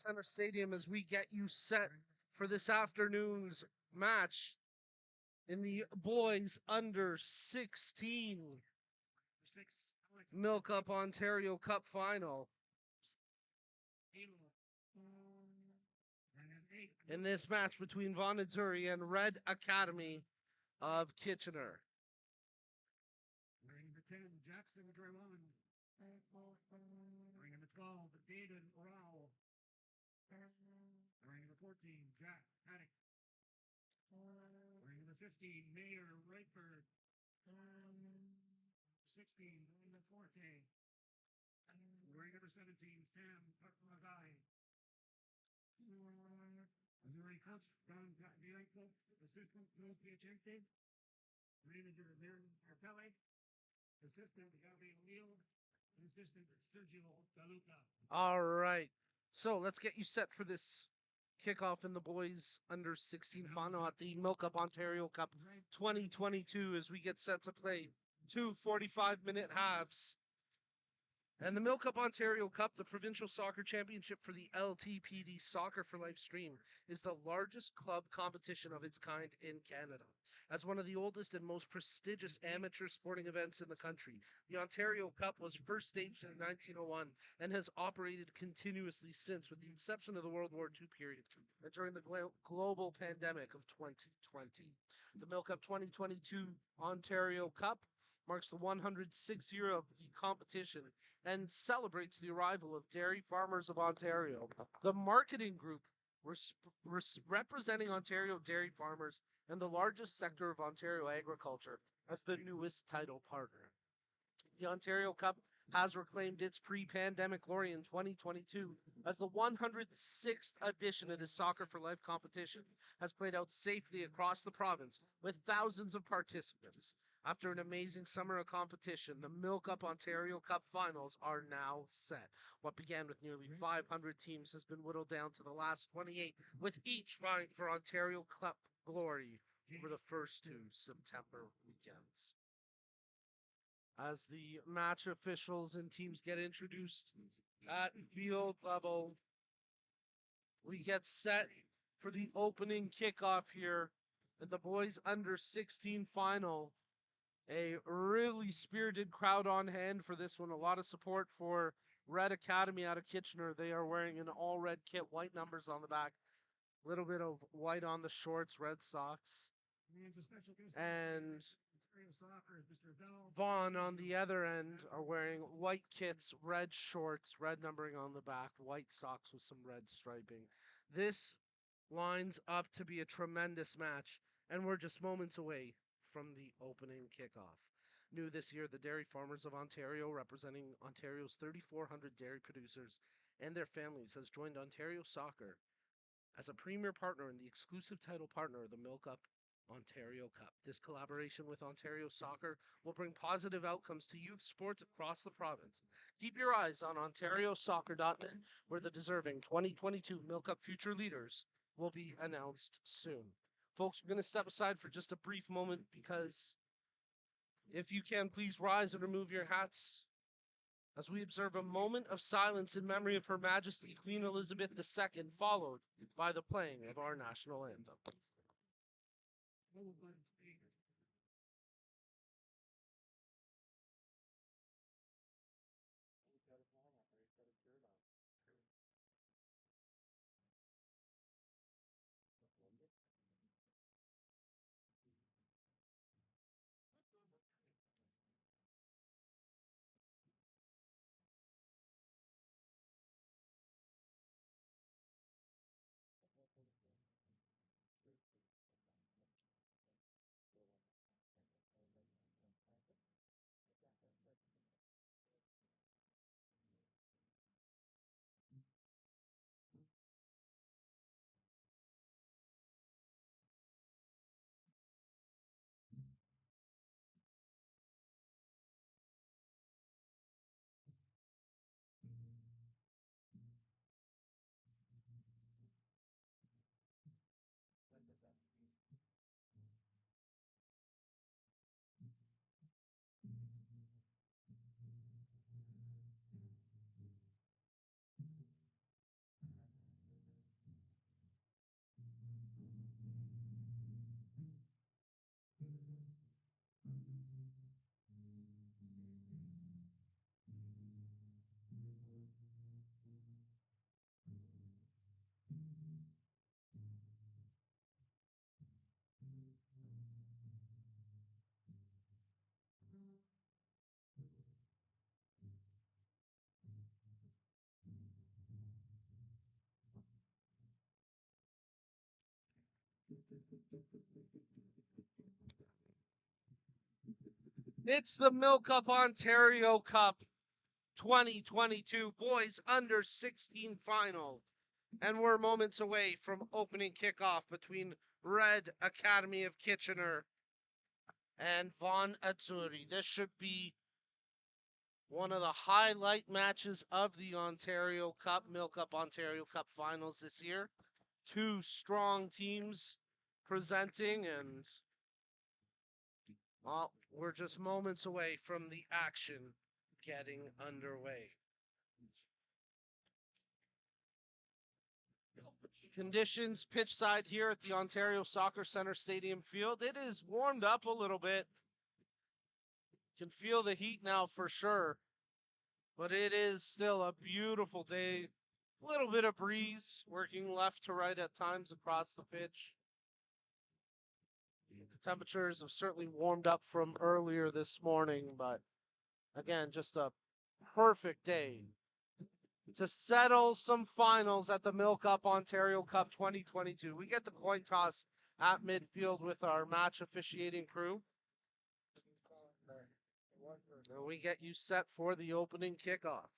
Center Stadium as we get you set for this afternoon's match in the boys under 16 MilkUP Ontario Cup final. In this match between Von Azzurri and Red Academy of Kitchener. Wearing number 10, Jackson Draymond. Wearing number 12, David Rao. Wearing number 14, Jack Haddock. Wearing number 15, Mayor Rightford. 16, Linda Forte. Wearing number 17, Sam Magai. Missouri coach, Don Bianco. Assistant, Joe Piacente. Manager, Darren Carpelli. Assistant, Gabi O'Neill. And assistant, Sergio Galuca. All right. So let's get you set for this kickoff in the boys under 16 final at the MilkUP Ontario Cup 2022 as we get set to play two 45-minute halves. And the MilkUP Ontario Cup, the provincial soccer championship for the LTPD Soccer for Life stream, is the largest club competition of its kind in Canada. As one of the oldest and most prestigious amateur sporting events in the country, the Ontario Cup was first staged in 1901 and has operated continuously since, with the exception of the World War II period and during the global pandemic of 2020. The MilkUP 2022 Ontario Cup marks the 106th year of the competition and celebrates the arrival of dairy farmers of Ontario. The marketing group representing Ontario dairy farmers and the largest sector of Ontario agriculture as the newest title partner. The Ontario Cup has reclaimed its pre-pandemic glory in 2022 as the 106th edition of the Soccer for Life competition has played out safely across the province with thousands of participants. After an amazing summer of competition, the MilkUP Ontario Cup finals are now set. What began with nearly 500 teams has been whittled down to the last 28, with each vying for Ontario Cup glory over the first two September weekends. As the match officials and teams get introduced at field level, we get set for the opening kickoff here at the boys under 16 final. A really spirited crowd on hand for this one. A lot of support for Red Academy out of Kitchener. They are wearing an all red kit, white numbers on the back, a little bit of white on the shorts, red socks. And Vaughn on the other end are wearing white kits, red shorts, red numbering on the back, white socks with some red striping. This lines up to be a tremendous match, and we're just moments away from the opening kickoff. New this year, the Dairy Farmers of Ontario, representing Ontario's 3,400 dairy producers and their families, has joined Ontario Soccer as a premier partner and the exclusive title partner of the MilkUP Ontario Cup. This collaboration with Ontario Soccer will bring positive outcomes to youth sports across the province. Keep your eyes on OntarioSoccer.net, where the deserving 2022 MilkUP future leaders will be announced soon. Folks, we're going to step aside for just a brief moment because if you can, please rise and remove your hats as we observe a moment of silence in memory of Her Majesty Queen Elizabeth II, followed by the playing of our national anthem. It's the MilkUP Ontario Cup 2022 Boys Under 16 Final. And we're moments away from opening kickoff between Red Academy of Kitchener and Vaughan Azzurri. This should be one of the highlight matches of the Ontario Cup, MilkUP Ontario Cup finals this year. Two strong teams presenting, and well, we're just moments away from the action getting underway. Conditions pitch side here at the Ontario Soccer Centre Stadium field. It is warmed up a little bit. Can feel the heat now for sure. But it is still a beautiful day. A little bit of breeze working left to right at times across the pitch. The temperatures have certainly warmed up from earlier this morning, but again, just a perfect day to settle some finals at the MilkUP Ontario Cup 2022. We get the coin toss at midfield with our match officiating crew. And we get you set for the opening kickoff.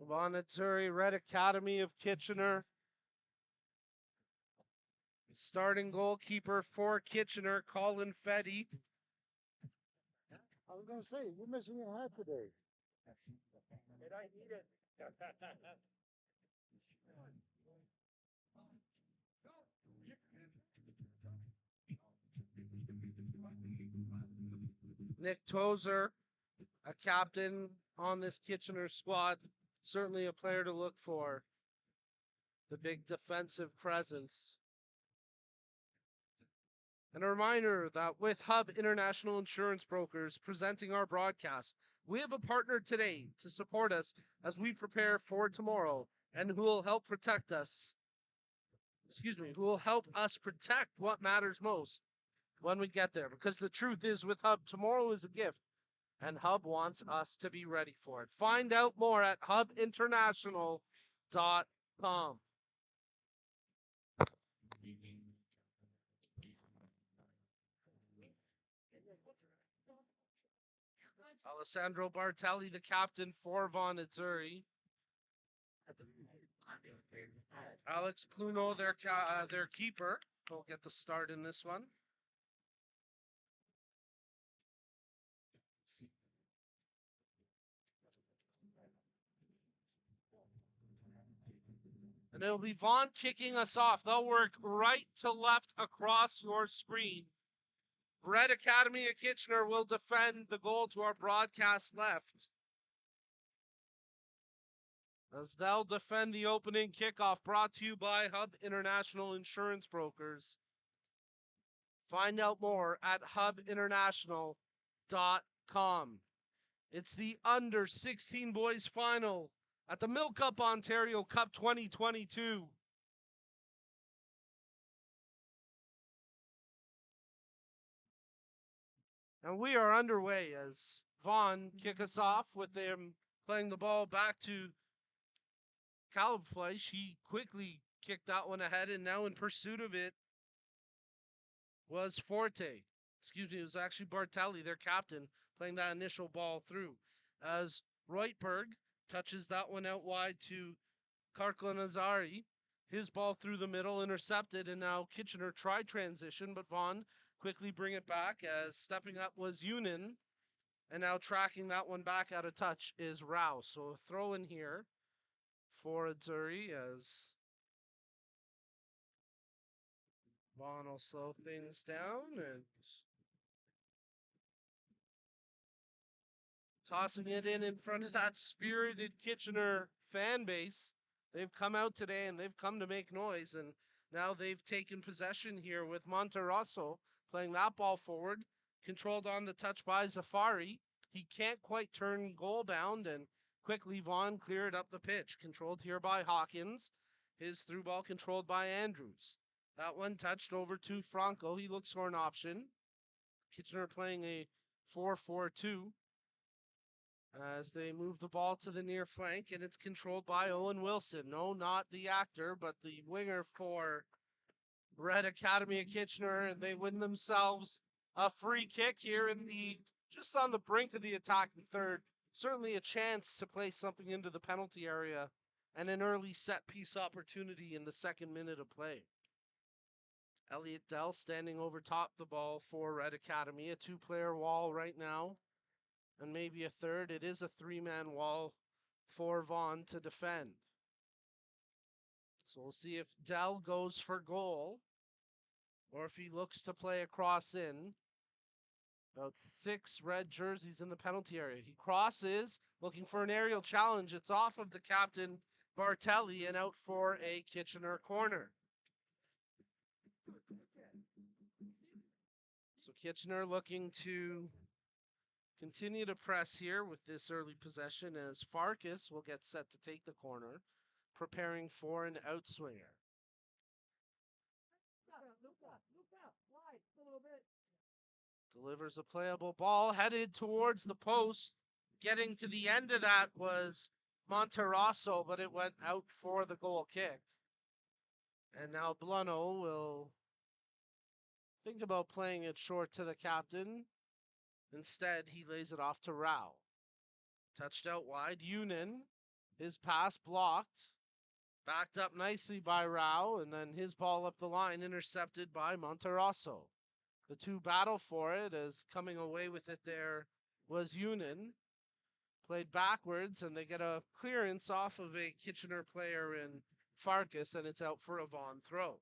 Vaughan Azzurri, Red Academy of Kitchener. Starting goalkeeper for Kitchener, Colin Fetty. I was going to say, you're missing your hat today. And I need it. Nick Tozer, a captain on this Kitchener squad. Certainly a player to look for. The big defensive presence. And a reminder that with Hub International Insurance Brokers presenting our broadcast, we have a partner today to support us as we prepare for tomorrow and who will help protect us. Who will help us protect what matters most when we get there. Because the truth is, with Hub, tomorrow is a gift, and Hub wants us to be ready for it. Find out more at hubinternational.com. Alessandro Bartelli, the captain for Vaughan Azzurri. Alex Pluno, their keeper, will get the start in this one. And it'll be Vaughan kicking us off. They'll work right to left across your screen. Red Academy of Kitchener will defend the goal to our broadcast left, as they'll defend the opening kickoff, brought to you by Hub International Insurance Brokers. Find out more at hubinternational.com. It's the Under 16 Boys Final at the MilkUP Ontario Cup 2022. And we are underway as Vaughan kick us off with them playing the ball back to Kalbfleisch. He quickly kicked that one ahead, and now in pursuit of it was Forte. It was actually Bartelli, their captain, playing that initial ball through. As Reutberg touches that one out wide to Karko Nazari. His ball through the middle, intercepted, and now Kitchener try transition, but Vaughan quickly bring it back as stepping up was Yunin, and now tracking that one back out of touch is Rao. So a throw in here for Azzurri as Vaughan will slow things down and tossing it in front of that spirited Kitchener fan base. They've come out today and they've come to make noise, and now they've taken possession here with Monterosso playing that ball forward, controlled on the touch by Zafari. He can't quite turn goal bound, and quickly Vaughan cleared up the pitch, controlled here by Hawkins. His through ball controlled by Andrews. That one touched over to Franco. He looks for an option. Kitchener playing a 4-4-2 as they move the ball to the near flank, and it's controlled by Owen Wilson. No, not the actor, but the winger for Red Academy of Kitchener, and they win themselves a free kick here in the just on the brink of the attacking third. Certainly a chance to play something into the penalty area and an early set piece opportunity in the second minute of play. Elliot Dell standing over top the ball for Red Academy. A two-player wall right now, and maybe a third. It is a three-man wall for Vaughn to defend. So we'll see if Dell goes for goal or if he looks to play a cross in. About 6 red jerseys in the penalty area. He crosses, looking for an aerial challenge. It's off of the captain, Bartelli, and out for a Kitchener corner. So Kitchener looking to continue to press here with this early possession as Farkas will get set to take the corner, preparing for an outswinger. Delivers a playable ball headed towards the post. Getting to the end of that was Monterroso, but it went out for the goal kick. And now Bluno will think about playing it short to the captain. Instead, he lays it off to Rao. Touched out wide. Yunin, his pass blocked. Backed up nicely by Rao, and then his ball up the line, intercepted by Monterroso. The two battle for it, as coming away with it there was Yunin. Played backwards, and they get a clearance off of a Kitchener player in Farkas, and it's out for a Vaughn throw.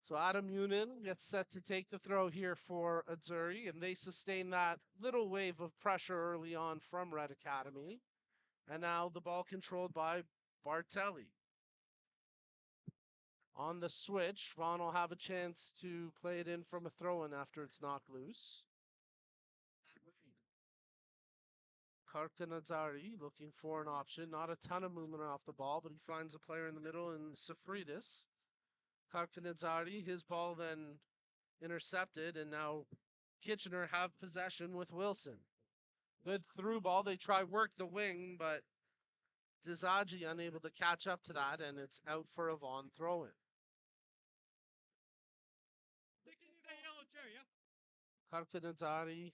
So Adam Yunin gets set to take the throw here for Azzurri, and they sustain that little wave of pressure early on from Red Academy. And now the ball controlled by Bartelli. On the switch, Vaughn will have a chance to play it in from a throw-in after it's knocked loose. Karkanadzari looking for an option. Not a ton of movement off the ball, but he finds a player in the middle in Safridis. Karkanadzari, his ball then intercepted, and now Kitchener have possession with Wilson. Good through ball. They try work the wing, but Dizaji unable to catch up to that, and it's out for a Vaughn throw-in. Karkanadzari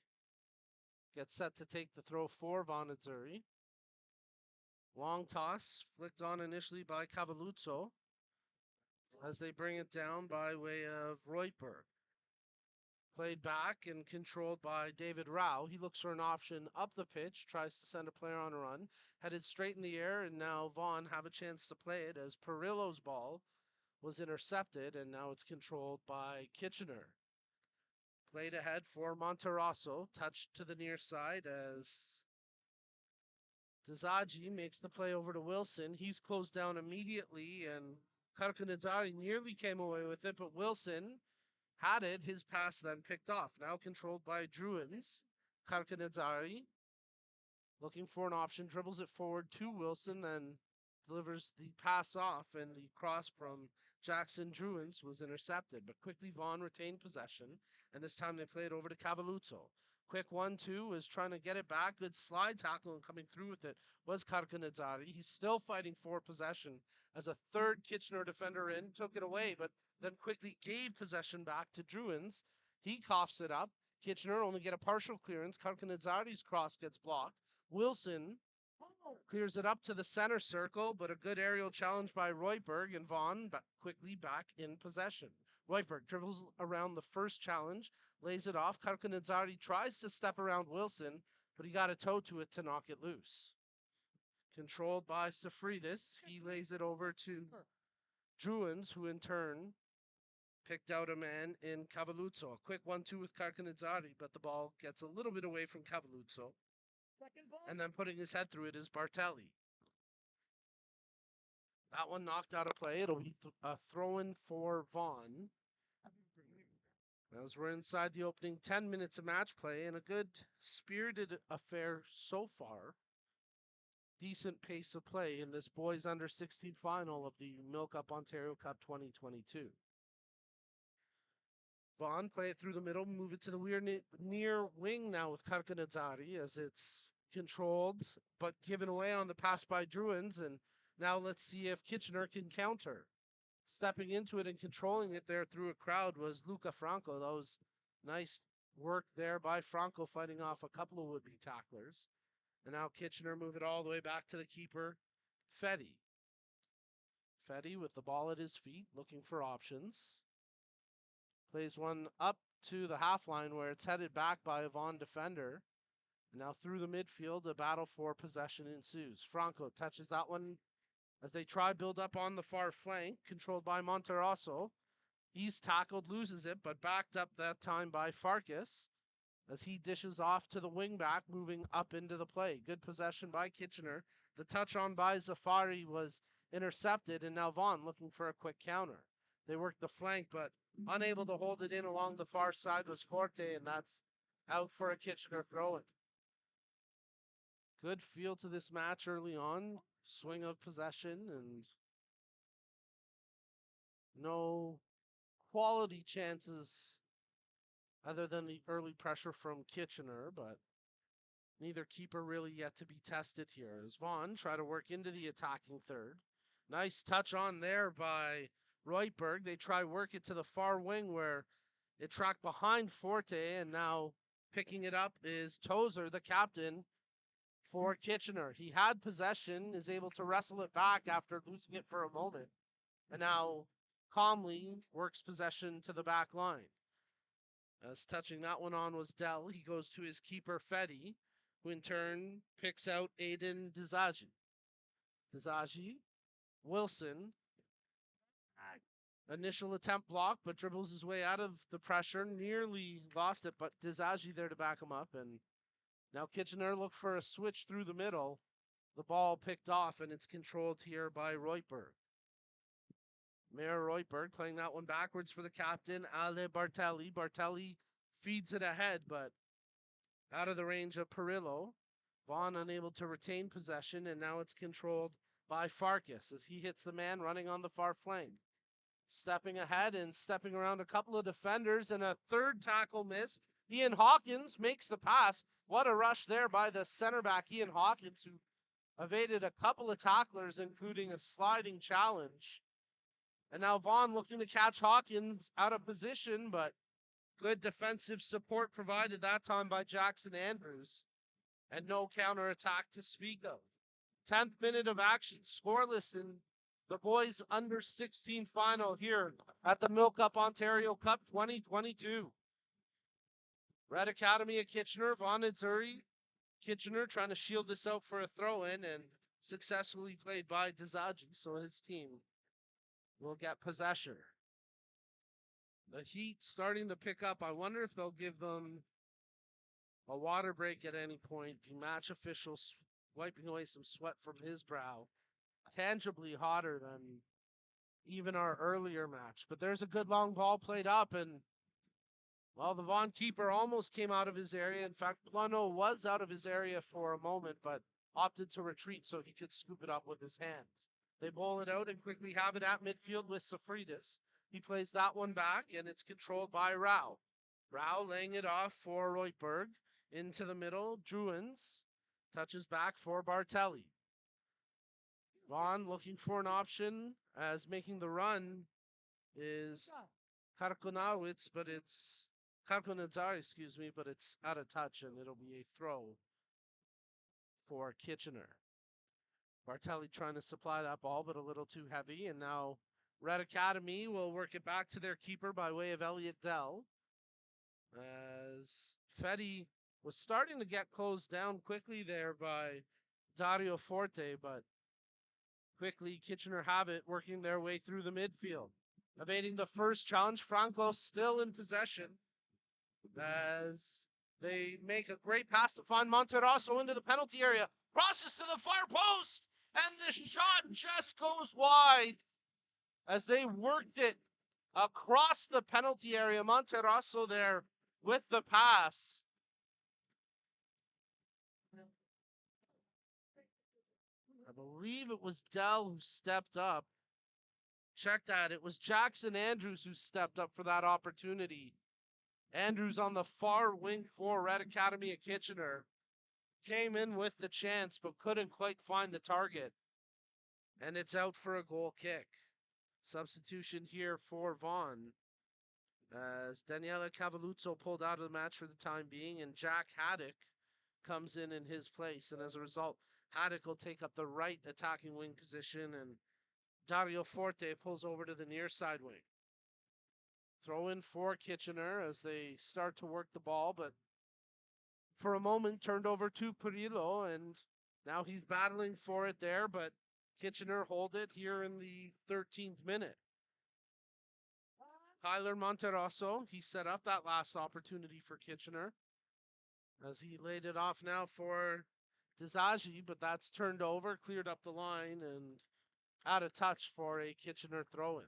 gets set to take the throw for Vaughn Azzurri. Long toss, flicked on initially by Cavalluzzo as they bring it down by way of Reutberg. Played back and controlled by David Rao. He looks for an option up the pitch, tries to send a player on a run, headed straight in the air, and now Vaughn have a chance to play it as Perillo's ball was intercepted, and now it's controlled by Kitchener. Played ahead for Monterroso, touched to the near side as Dizaji makes the play over to Wilson. He's closed down immediately, and Karkanadzari nearly came away with it, but Wilson had it. His pass then picked off. Now controlled by Druins. Karkanadzari looking for an option, dribbles it forward to Wilson, then delivers the pass off, and the cross from Jackson Druins was intercepted. But quickly Vaughn retained possession, and this time they play it over to Cavalluzzo. Quick 1-2 is trying to get it back. Good slide tackle, and coming through with it was Karkanadzari. He's still fighting for possession as a third Kitchener defender in, took it away, but then quickly gave possession back to Druins. He coughs it up. Kitchener only get a partial clearance. Karkanadzari's cross gets blocked. Wilson clears it up to the center circle, but a good aerial challenge by Reutberg, and Vaughn quickly back in possession. Reutberg dribbles around the first challenge, lays it off. Karkanadzari tries to step around Wilson, but he got a toe to it to knock it loose. Controlled by Safridis, he lays it over to Druins, who in turn picked out a man in Cavalluzzo. A quick 1-2 with Karkanadzari, but the ball gets a little bit away from Cavalluzzo. And then putting his head through it is Bartelli. That one knocked out of play. It'll be a throw-in for Vaughn. As we're inside the opening 10 minutes of match play, and a good spirited affair so far. decent pace of play in this boys under 16 final of the MilkUP Ontario Cup 2022. Vaughn play it through the middle, move it to the near wing now with Karkanadzari as it's controlled but given away on the pass by Druins. And now let's see if Kitchener can counter. Stepping into it and controlling it there through a crowd was Luca Franco. That was nice work there by Franco, fighting off a couple of would-be tacklers. And now Kitchener move it all the way back to the keeper, Fetty. Fetty with the ball at his feet, looking for options. Plays one up to the half line where it's headed back by a Vaughan defender. And now through the midfield, a battle for possession ensues. Franco touches that one as they try build up on the far flank, controlled by Monterosso. He's tackled, loses it, but backed up that time by Farkas as he dishes off to the wing back, moving up into the play. Good possession by Kitchener. The touch on by Zafari was intercepted, and now Vaughan looking for a quick counter. They work the flank, but unable to hold it in along the far side was Forte, and that's out for a Kitchener throw-in. Good feel to this match early on. Swing of possession and no quality chances other than the early pressure from Kitchener, but neither keeper really yet to be tested here. As Vaughn try to work into the attacking third. Nice touch on there by Reutberg. They try work it to the far wing where it tracked behind Forte, and now picking it up is Tozer, the captain for Kitchener. He had possession, is able to wrestle it back after losing it for a moment, and now calmly works possession to the back line. As touching that one on was Dell, he goes to his keeper Fetty, who in turn picks out Aiden Dizaji. Dizaji, Wilson, initial attempt block, but dribbles his way out of the pressure, nearly lost it, but Dizaji there to back him up, and now Kitchener look for a switch through the middle. The ball picked off, and it's controlled here by Reutberg. Mayor Reutberg playing that one backwards for the captain, Ale Bartelli. Bartelli feeds it ahead, but out of the range of Perillo. Vaughn unable to retain possession, and now it's controlled by Farkas as he hits the man running on the far flank. Stepping ahead and stepping around a couple of defenders, and a third tackle miss. Ian Hawkins makes the pass. What a rush there by the center back, Ian Hawkins, who evaded a couple of tacklers, including a sliding challenge. And now Vaughn looking to catch Hawkins out of position, but good defensive support provided that time by Jackson Andrews. And no counterattack to speak of. 10th minute of action, scoreless in the boys under 16 final here at the MilkUP Ontario Cup 2022. Red Academy at Kitchener, Vaughan Zuri. Kitchener trying to shield this out for a throw-in and successfully played by Dizaji, so his team will get possession. The heat starting to pick up. I wonder if they'll give them a water break at any point. The match official wiping away some sweat from his brow. Tangibly hotter than even our earlier match. But there's a good long ball played up, and well, the Vaughan keeper almost came out of his area. In fact, Plano was out of his area for a moment, but opted to retreat so he could scoop it up with his hands. They bowl it out and quickly have it at midfield with Safridis. He plays that one back, and it's controlled by Rao. Rao laying it off for Reutberg. Into the middle, Druins. Touches back for Bartelli. Vaughn looking for an option as making the run is Karkonawitz, but it's Karkonadzari, excuse me, but it's out of touch, and it'll be a throw for Kitchener. Bartelli trying to supply that ball, but a little too heavy, and now Red Academy will work it back to their keeper by way of Elliot Dell. As Fetty was starting to get closed down quickly there by Dario Forte, but quickly Kitchener have it working their way through the midfield. Evading the first challenge, Franco still in possession as they make a great pass to find Monterosso into the penalty area. Crosses to the far post, and the shot just goes wide as they worked it across the penalty area. Monterosso there with the pass. believe it was Dell who stepped up. Check that. It was Jackson Andrews who stepped up for that opportunity. Andrews on the far wing for Red Academy of Kitchener. Came in with the chance, but couldn't quite find the target. And it's out for a goal kick. Substitution here for Vaughan. As Daniela Cavalluzzo pulled out of the match for the time being, and Jack Haddock comes in his place. And as a result, Haddock will take up the right attacking wing position, and Dario Forte pulls over to the near side wing. Throw in for Kitchener as they start to work the ball, but for a moment turned over to Perillo, and now he's battling for it there, but Kitchener hold it here in the 13th minute. Kyler Monterosso, he set up that last opportunity for Kitchener as he laid it off now for Dizagi, but that's turned over, cleared up the line, and out of touch for a Kitchener throw-in.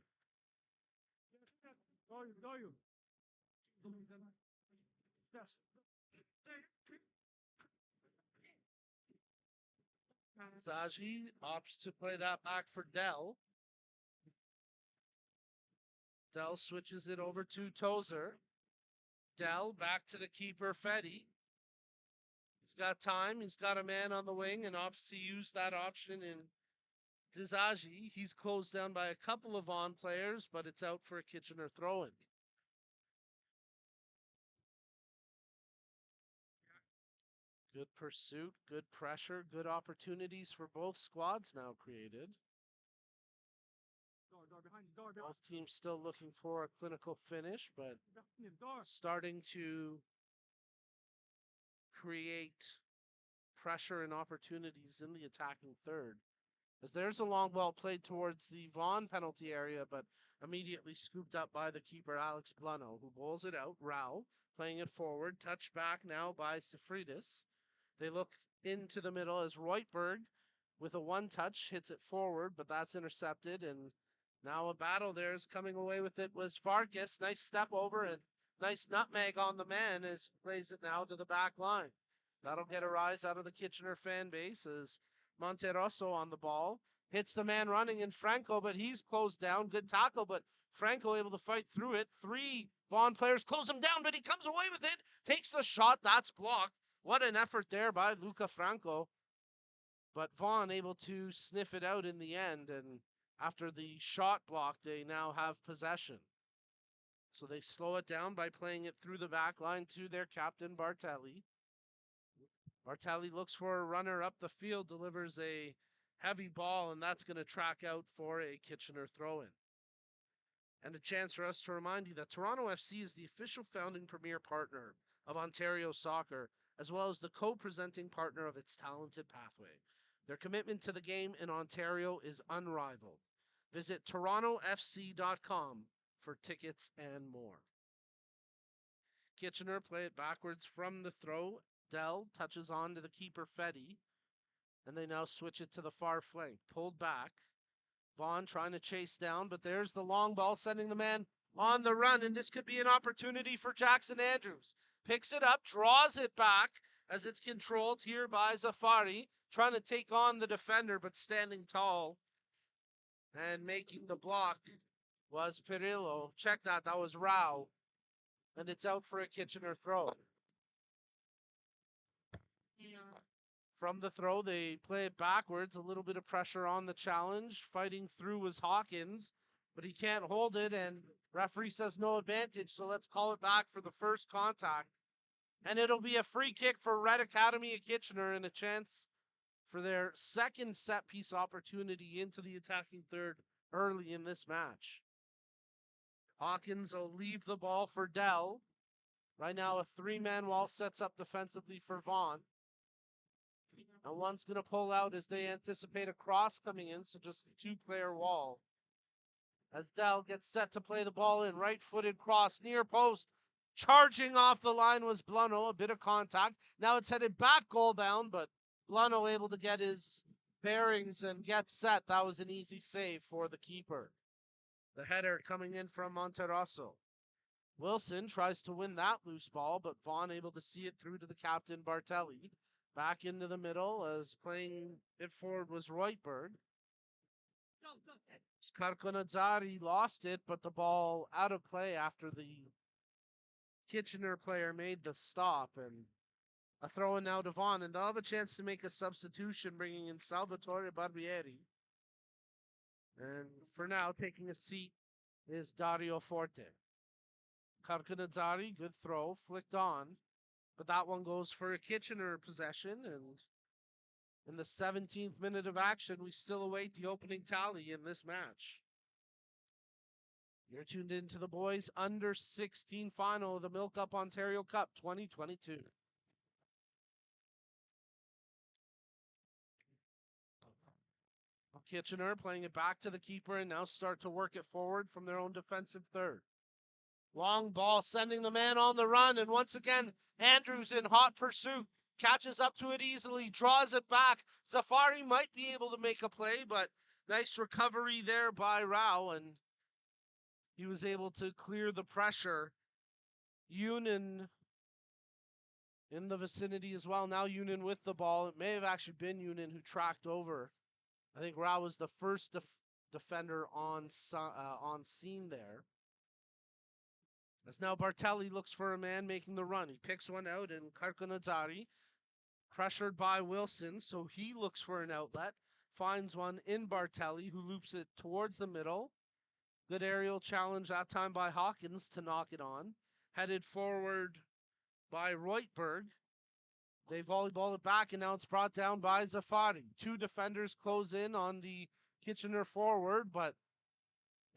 Dizagi opts to play that back for Dell. Dell switches it over to Tozer. Dell back to the keeper, Fetty. He's got time. He's got a man on the wing and opts to use that option in Dizagi. He's closed down by a couple of Vaughan players, but it's out for a Kitchener throw-in. Good pursuit, good pressure, good opportunities for both squads now created. Both teams still looking for a clinical finish, but starting to create pressure and opportunities in the attacking third. As there's a long ball played towards the Vaughan penalty area, but immediately scooped up by the keeper, Alex Bluno, who bowls it out. Rao playing it forward, touched back now by Sifridis. They look into the middle as Reutberg, with a one-touch, hits it forward, but that's intercepted, and now a battle there is coming away with it was Farkas. Nice step over and nice nutmeg on the man as he plays it now to the back line. That'll get a rise out of the Kitchener fan base as Monterosso on the ball. Hits the man running in Franco, but he's closed down. Good tackle, but Franco able to fight through it. 3 Vaughan players close him down, but he comes away with it. Takes the shot. That's blocked. What an effort there by Luca Franco. But Vaughan able to sniff it out in the end, and after the shot block, they now have possession. So they slow it down by playing it through the back line to their captain, Bartelli. Bartelli looks for a runner up the field, delivers a heavy ball, and that's going to track out for a Kitchener throw-in. And a chance for us to remind you that Toronto FC is the official founding premier partner of Ontario Soccer, as well as the co-presenting partner of its talented pathway. Their commitment to the game in Ontario is unrivaled. Visit torontofc.com for tickets and more. Kitchener play it backwards from the throw. Dell touches on to the keeper, Fetty, and they now switch it to the far flank. Pulled back. Vaughan trying to chase down, but there's the long ball sending the man on the run, and this could be an opportunity for Jackson Andrews. Picks it up, draws it back as it's controlled here by Zafari, trying to take on the defender, but standing tall and making the block was Perillo. Check that, that was Rao, and it's out for a Kitchener throw. From the throw, they play it backwards. A little bit of pressure on the challenge. Fighting through was Hawkins, but he can't hold it, and referee says no advantage, so let's call it back for the first contact. And it'll be a free kick for Red Academy of Kitchener and a chance for their second set-piece opportunity into the attacking third early in this match. Hawkins will leave the ball for Dell. Right now, a 3-man wall sets up defensively for Vaughan. And one's going to pull out as they anticipate a cross coming in, so just a 2-player wall. As Dell gets set to play the ball in, right-footed cross, near post. Charging off the line was Bluno, a bit of contact. Now it's headed back goal bound, but Bluno able to get his bearings and get set. That was an easy save for the keeper. The header coming in from Monterosso. Wilson tries to win that loose ball, but Vaughan able to see it through to the captain, Bartelli. Back into the middle as playing it forward was Reutberg. Karkonazzari lost it, but the ball out of play after the Kitchener player made the stop, and a throw in now to Vaughn, and they'll have a chance to make a substitution, bringing in Salvatore Barbieri. And for now, taking a seat is Dario Forte. Karkonazzari, good throw, flicked on, but that one goes for a Kitchener possession, and in the 17th minute of action, we still await the opening tally in this match. You're tuned into the boys under 16 final of the MilkUP Ontario Cup 2022. Kitchener playing it back to the keeper and now start to work it forward from their own defensive third. Long ball sending the man on the run, and once again, Andrews in hot pursuit. Catches up to it easily, draws it back. Zafari might be able to make a play, but nice recovery there by Rao, and he was able to clear the pressure. Yunin in the vicinity as well. Now Yunin with the ball. It may have actually been Yunin who tracked over. I think Rao was the first defender on scene there. As now Bartelli looks for a man making the run. He picks one out, and Karkonazzari, pressured by Wilson, so he looks for an outlet. Finds one in Bartelli, who loops it towards the middle. Good aerial challenge that time by Hawkins to knock it on. Headed forward by Reutberg. They volleyball it back, and now it's brought down by Zafari. Two defenders close in on the Kitchener forward, but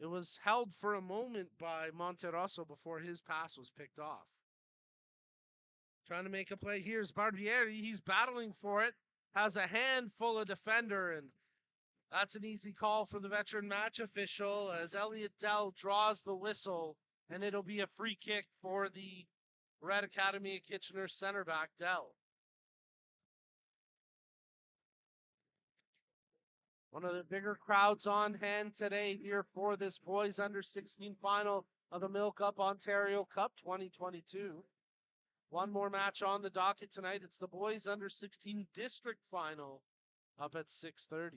it was held for a moment by Monterosso before his pass was picked off. Trying to make a play here is Barbieri. He's battling for it. Has a handful of defender, and that's an easy call for the veteran match official as Elliot Dell draws the whistle, and it'll be a free kick for the Red Academy of Kitchener center back, Dell. One of the bigger crowds on hand today here for this boys under 16 final of the MilkUP Ontario Cup 2022. One more match on the docket tonight. It's the boys under 16 district final up at 6:30.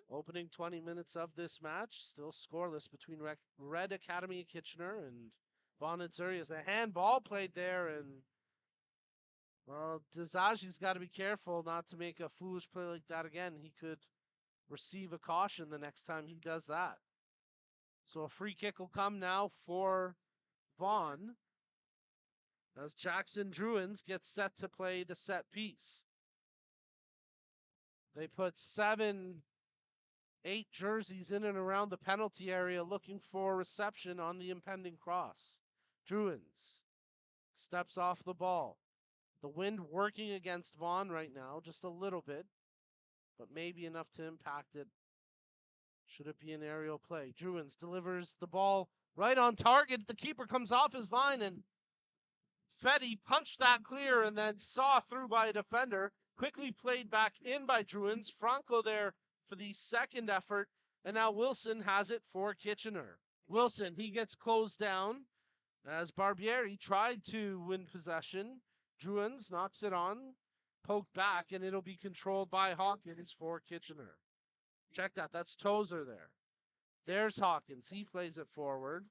Opening 20 minutes of this match, still scoreless between Red Academy of Kitchener and Vaughan Azzurri. As a handball played there, and well, Dizagi's got to be careful not to make a foolish play like that again. He could receive a caution the next time he does that. So a free kick will come now for Vaughan as Jackson Druins gets set to play the set piece. They put 7, 8 jerseys in and around the penalty area looking for reception on the impending cross. Druins steps off the ball. The wind working against Vaughan right now, just a little bit, but maybe enough to impact it. Should it be an aerial play? Druins delivers the ball right on target. The keeper comes off his line, and Fetty punched that clear and then saw through by a defender. Quickly played back in by Druins. Franco there for the second effort, and now Wilson has it for Kitchener. Wilson, he gets closed down as Barbieri tried to win possession. Druins knocks it on, poked back, and it'll be controlled by Hawkins for Kitchener. Check that. That's Tozer there. There's Hawkins. He plays it forward.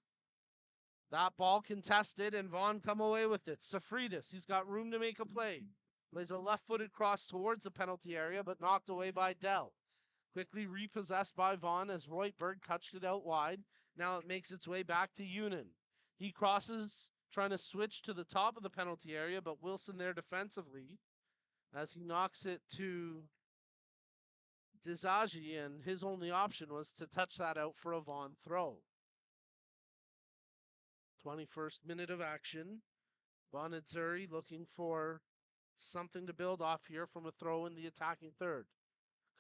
That ball contested, and Vaughan come away with it. Safridis, he's got room to make a play. Plays a left-footed cross towards the penalty area, but knocked away by Dell. Quickly repossessed by Vaughan as Reutberg touched it out wide. Now it makes its way back to Yunin. He crosses, trying to switch to the top of the penalty area, but Wilson there defensively as he knocks it to Dizagi, and his only option was to touch that out for a Vaughan throw. 21st minute of action. Vaughan Azzurri looking for something to build off here from a throw in the attacking third.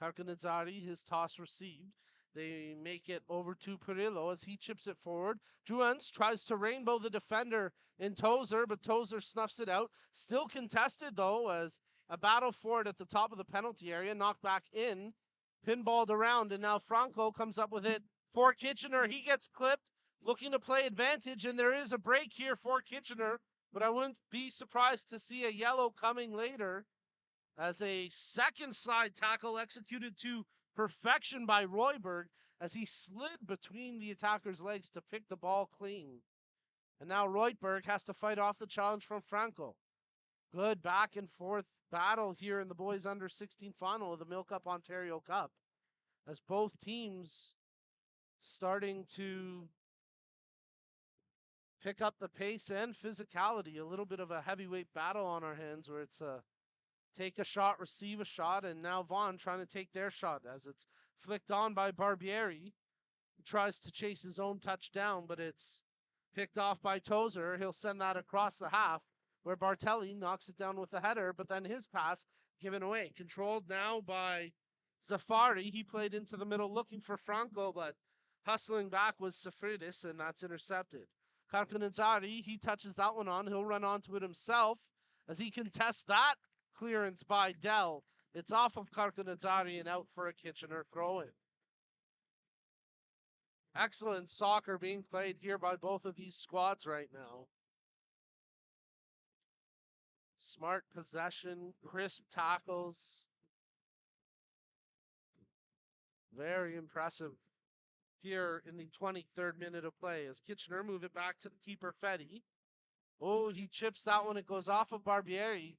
Karkonazzari, his toss received. They make it over to Perillo as he chips it forward. Druins tries to rainbow the defender in Tozer, but Tozer snuffs it out. Still contested, though, as a battle for it at the top of the penalty area. Knocked back in, pinballed around, and now Franco comes up with it for Kitchener. He gets clipped, looking to play advantage, and there is a break here for Kitchener. but I wouldn't be surprised to see a yellow coming later as a second slide tackle executed to perfection by Royberg as he slid between the attacker's legs to pick the ball clean. And now Royberg has to fight off the challenge from Franco. Good back and forth battle here in the boys under 16 final of the MilkUP Ontario Cup as both teams starting to pick up the pace and physicality. A little bit of a heavyweight battle on our hands where it's a take a shot, receive a shot, and now Vaughn trying to take their shot as it's flicked on by Barbieri. He tries to chase his own touchdown, but it's picked off by Tozer. He'll send that across the half where Bartelli knocks it down with the header, but then his pass given away. Controlled now by Zafari. He played into the middle looking for Franco, but hustling back was Safridis, and that's intercepted. Karkanazari, he touches that one on. He'll run onto it himself as he contests that clearance by Dell. It's off of Karkanazari and out for a Kitchener throw-in. Excellent soccer being played here by both of these squads right now. Smart possession, crisp tackles. Very impressive here in the 23rd minute of play as Kitchener move it back to the keeper, Fetty. Oh, he chips that one. It goes off of Barbieri.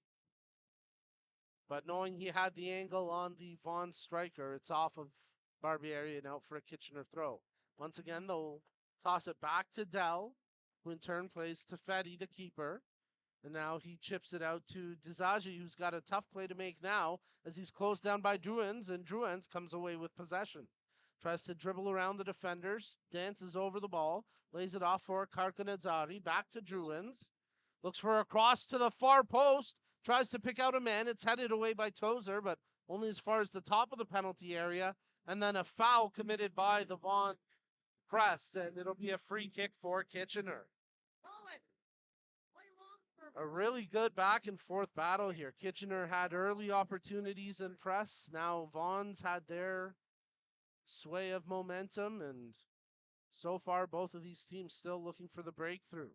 But knowing he had the angle on the Vaughn striker, it's off of Barbieri and out for a Kitchener throw. Once again, they'll toss it back to Dell, who in turn plays to Fetty, the keeper. And now he chips it out to Dizaji, who's got a tough play to make now as he's closed down by Druins, and Druins comes away with possession. Tries to dribble around the defenders, dances over the ball, lays it off for Karkanadzari, back to Druins. Looks for a cross to the far post, tries to pick out a man. It's headed away by Tozer, but only as far as the top of the penalty area. And then a foul committed by the Vaughn press, and it'll be a free kick for Kitchener. A really good back and forth battle here. Kitchener had early opportunities in press. Now Vaughn's had their sway of momentum, and so far both of these teams still looking for the breakthrough.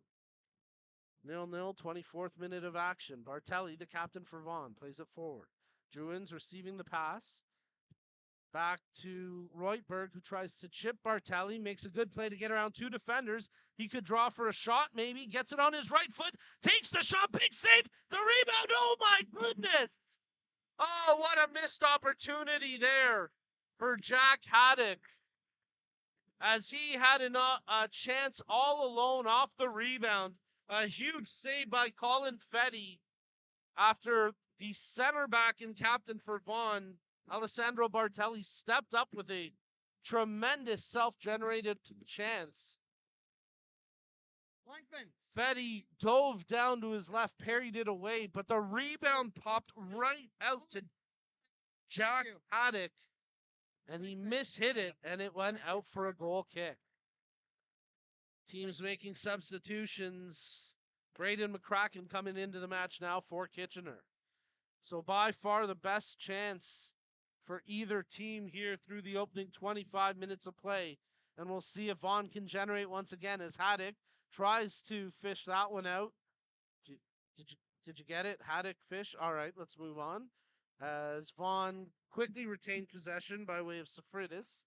0-0, 24th minute of action. Bartelli, the captain for Vaughan, plays it forward. Druins receiving the pass. Back to Royberg, who tries to chip Bartelli, makes a good play to get around two defenders. He could draw for a shot, maybe, gets it on his right foot, takes the shot, big save, the rebound, oh my goodness! Oh, what a missed opportunity there for Jack Haddock, as he had a chance all alone off the rebound. A huge save by Colin Fetty after the center back and captain for Vaughan, Alessandro Bartelli, stepped up with a tremendous self-generated chance. Fetty dove down to his left, parried it away, but the rebound popped right out to Jack Haddock, and he mishit it, and it went out for a goal kick. Teams making substitutions. Braden McCracken coming into the match now for Kitchener. So by far the best chance for either team here through the opening 25 minutes of play. And we'll see if Vaughn can generate once again as Haddock tries to fish that one out. Did you get it? Haddock fish? All right, let's move on. As Vaughn quickly retained possession by way of Safridis.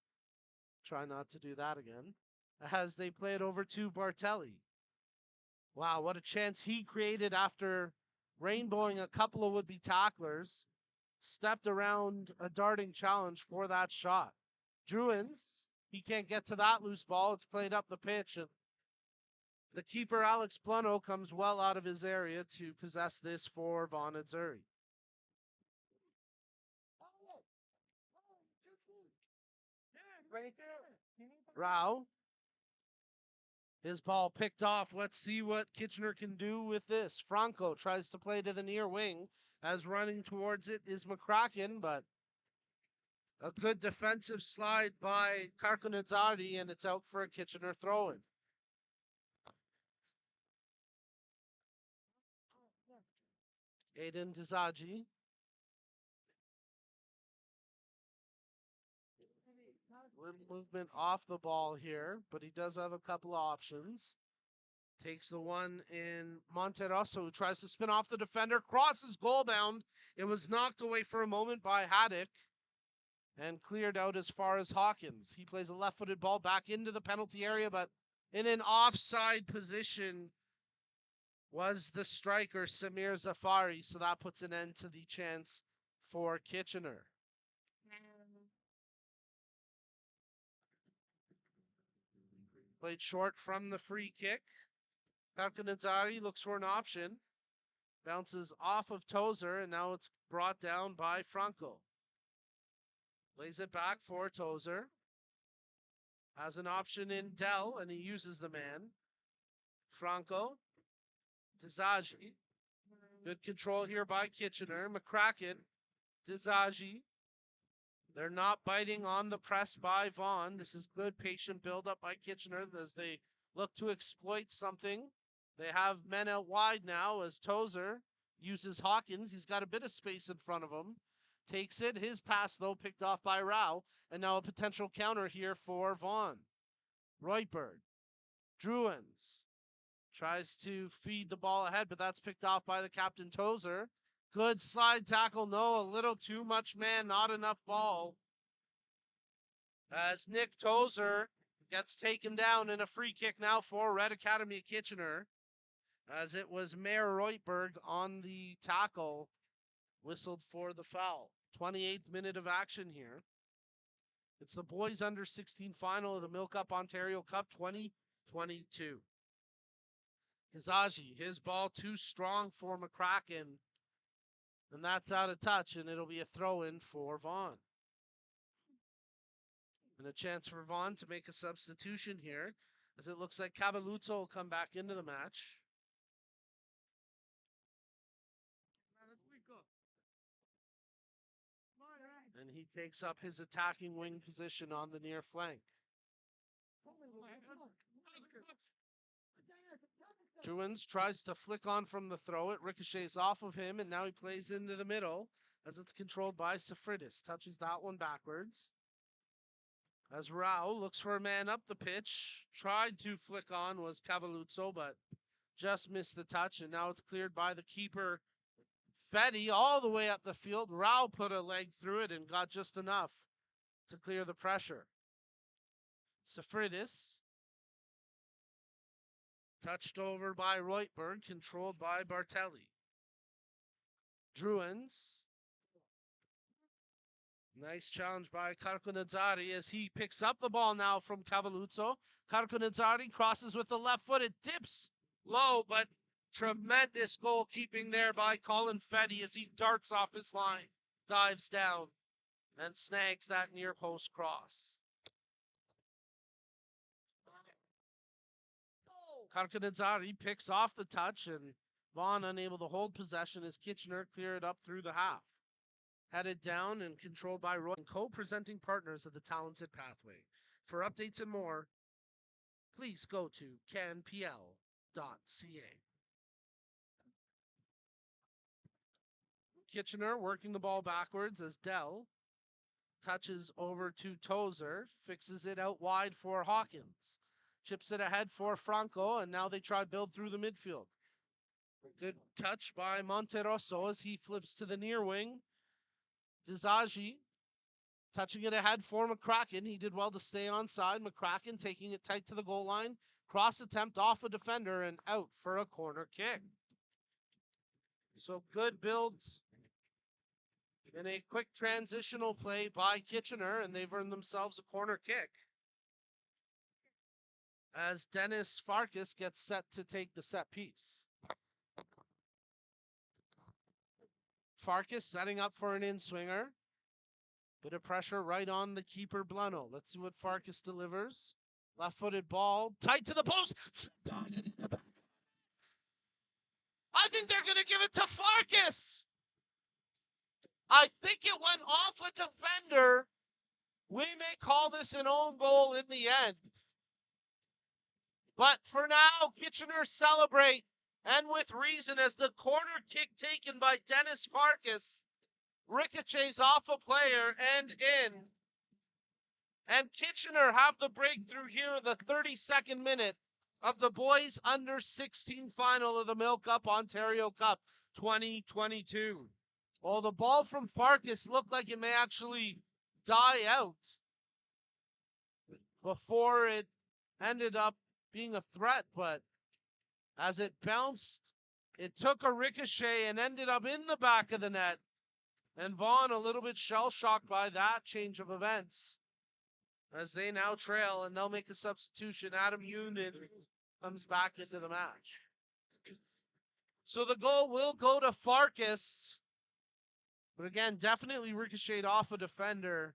Try not to do that again. As they play it over to Bartelli. Wow, what a chance he created after rainbowing a couple of would-be tacklers. Stepped around a darting challenge for that shot. Druins, he can't get to that loose ball. It's played up the pitch. And the keeper, Alex Bluno, comes well out of his area to possess this for Vaughn Azzurri. Rao. His ball picked off. Let's see what Kitchener can do with this. Franco tries to play to the near wing as running towards it is McCracken, but a good defensive slide by Karkunadzari, and it's out for a Kitchener throw-in. Aiden Dizaji. Little movement off the ball here, but he does have a couple of options. Takes the one in Monterosso, who tries to spin off the defender, crosses goal bound. It was knocked away for a moment by Haddock and cleared out as far as Hawkins. He plays a left-footed ball back into the penalty area, but in an offside position was the striker, Samir Zafari, so that puts an end to the chance for Kitchener. Played short from the free kick. Kalkanadzari looks for an option. Bounces off of Tozer, and now it's brought down by Franco. Lays it back for Tozer. Has an option in Dell, and he uses the man. Franco. Dizagi. Good control here by Kitchener. McCracken. Dizagi. They're not biting on the press by Vaughn. This is good patient build-up by Kitchener as they look to exploit something. They have men out wide now as Tozer uses Hawkins. He's got a bit of space in front of him. Takes it. His pass, though, picked off by Rao. And now a potential counter here for Vaughn. Reutberg. Druins. Tries to feed the ball ahead, but that's picked off by the captain, Tozer. Good slide tackle. No, a little too much man, not enough ball. As Nick Tozer gets taken down in a free kick now for Red Academy Kitchener. As it was Mayor Reutberg on the tackle, whistled for the foul. 28th minute of action here. It's the boys under 16 final of the MilkUP Ontario Cup 2022. Kizaji, his ball too strong for McCracken. And that's out of touch, and it'll be a throw-in for Vaughn. And a chance for Vaughn to make a substitution here, as it looks like Cavalluzzo will come back into the match. And he takes up his attacking wing position on the near flank. Druins tries to flick on from the throw. It ricochets off of him, and now he plays into the middle as it's controlled by Safridis. Touches that one backwards. As Rao looks for a man up the pitch. Tried to flick on was Cavalluzzo, but just missed the touch, and now it's cleared by the keeper, Fetty, all the way up the field. Rao put a leg through it and got just enough to clear the pressure. Safridis. Touched over by Reutberg, controlled by Bartelli. Druins. Nice challenge by Karkonadzari as he picks up the ball now from Cavalluzzo. Karkonadzari crosses with the left foot. It dips low, but tremendous goalkeeping there by Colin Fetty as he darts off his line, dives down, and snags that near post cross. Karkonadzari picks off the touch, and Vaughn unable to hold possession as Kitchener cleared up through the half. Headed down and controlled by Roy, and co-presenting partners of the Talented Pathway. For updates and more, please go to canpl.ca. Kitchener working the ball backwards as Dell touches over to Tozer, fixes it out wide for Hawkins. Chips it ahead for Franco, and now they try to build through the midfield. Good touch by Monterosso as he flips to the near wing. Dizagi touching it ahead for McCracken. He did well to stay onside. McCracken taking it tight to the goal line. Cross attempt off a defender and out for a corner kick. So good build in a quick transitional play by Kitchener, and they've earned themselves a corner kick. As Dennis Farkas gets set to take the set piece. Farkas setting up for an in-swinger. Bit of pressure right on the keeper, Blano. Let's see what Farkas delivers. Left-footed ball, tight to the post. I think they're going to give it to Farkas. I think it went off a defender. We may call this an own goal in the end. But for now, Kitchener celebrate, and with reason, as the corner kick taken by Dennis Farkas ricochets off a player and in. And Kitchener have the breakthrough here in the 32nd minute of the boys under 16 final of the MilkUP Ontario Cup 2022. Well, the ball from Farkas looked like it may actually die out before it ended up being a threat, but as it bounced, it took a ricochet and ended up in the back of the net. And Vaughn a little bit shell-shocked by that change of events as they now trail and they'll make a substitution. Adam Union comes back into the match. So the goal will go to Farkas, but again, definitely ricocheted off a defender.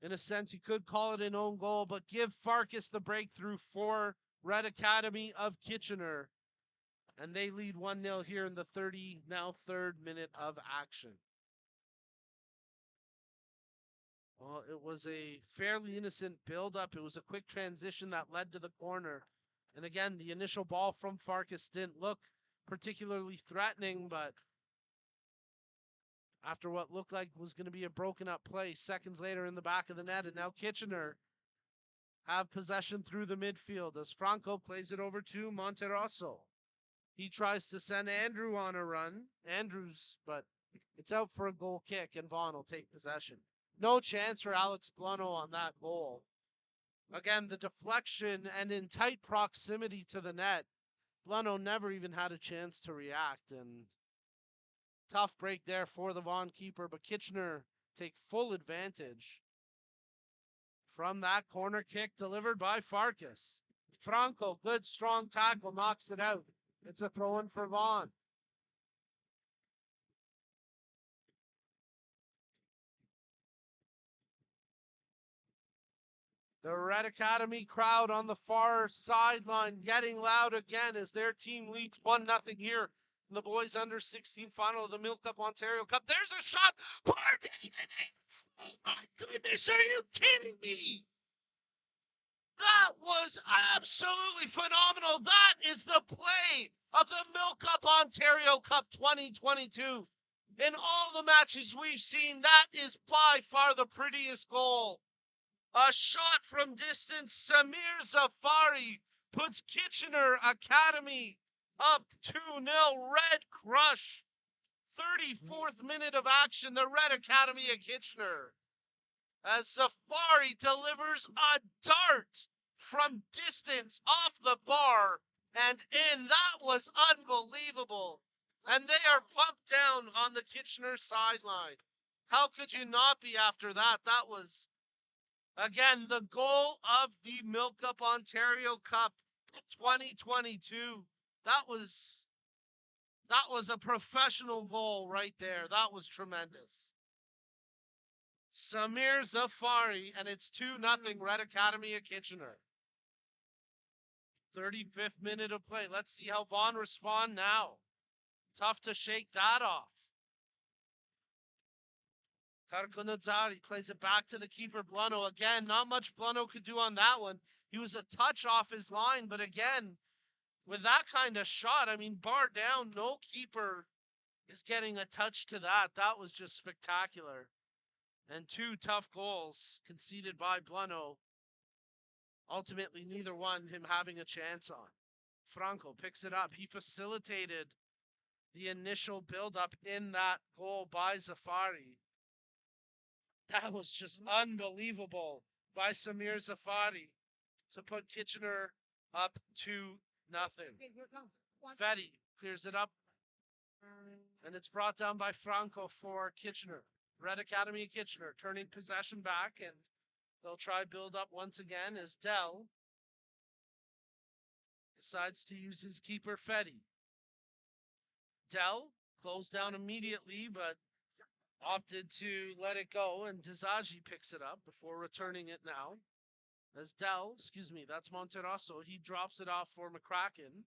In a sense, you could call it an own goal, but give Farkas the breakthrough for Red Academy of Kitchener. And they lead 1-0 here in the 3rd minute of action. Well, it was a fairly innocent build-up. It was a quick transition that led to the corner. And again, the initial ball from Farkas didn't look particularly threatening, but after what looked like was going to be a broken up play, seconds later in the back of the net, and now Kitchener have possession through the midfield as Franco plays it over to Monterosso. He tries to send Andrew on a run. But it's out for a goal kick, and Vaughn will take possession. No chance for Alex Bluno on that goal. Again, the deflection and in tight proximity to the net, Bluno never even had a chance to react, and tough break there for the Vaughan keeper, but Kitchener take full advantage from that corner kick delivered by Farkas. Franco, good strong tackle, knocks it out. It's a throw-in for Vaughan. The Red Academy crowd on the far sideline getting loud again as their team leads 1-0 here in the boys under 16 final of the MilkUP Ontario Cup. There's a shot. Oh my goodness, are you kidding me? That was absolutely phenomenal. That is the play of the MilkUP Ontario Cup 2022. In all the matches we've seen, that is by far the prettiest goal. A shot from distance, Samir Zafari puts Kitchener Academy up 2-0. Red crush. 34th minute of action, the Red Academy of Kitchener. As Zafari delivers a dart from distance off the bar and in. That was unbelievable. And they are pumped down on the Kitchener sideline. How could you not be after that? That was, again, the goal of the MilkUP Ontario Cup 2022. That was a professional goal right there. That was tremendous. Samir Zafari, and it's 2-0 Red Academy of Kitchener. 35th minute of play. Let's see how Vaughn respond now. Tough to shake that off. Karkonadzari plays it back to the keeper, Bluno. Again, not much Bluno could do on that one. He was a touch off his line, but again, with that kind of shot, I mean, bar down, no keeper is getting a touch to that. That was just spectacular. And 2 tough goals conceded by Bluno. Ultimately, neither one him having a chance on. Franco picks it up. He facilitated the initial build-up in that goal by Zafari. That was just unbelievable by Samir Zafari to put Kitchener up 2-0. Fetty clears it up, and it's brought down by Franco for Kitchener. Red Academy of Kitchener turning possession back, and they'll try build up once again as Dell decides to use his keeper, Fetty. Dell closed down immediately, but opted to let it go, and Dizaji picks it up before returning it now. As that's Monterosso. He drops it off for McCracken.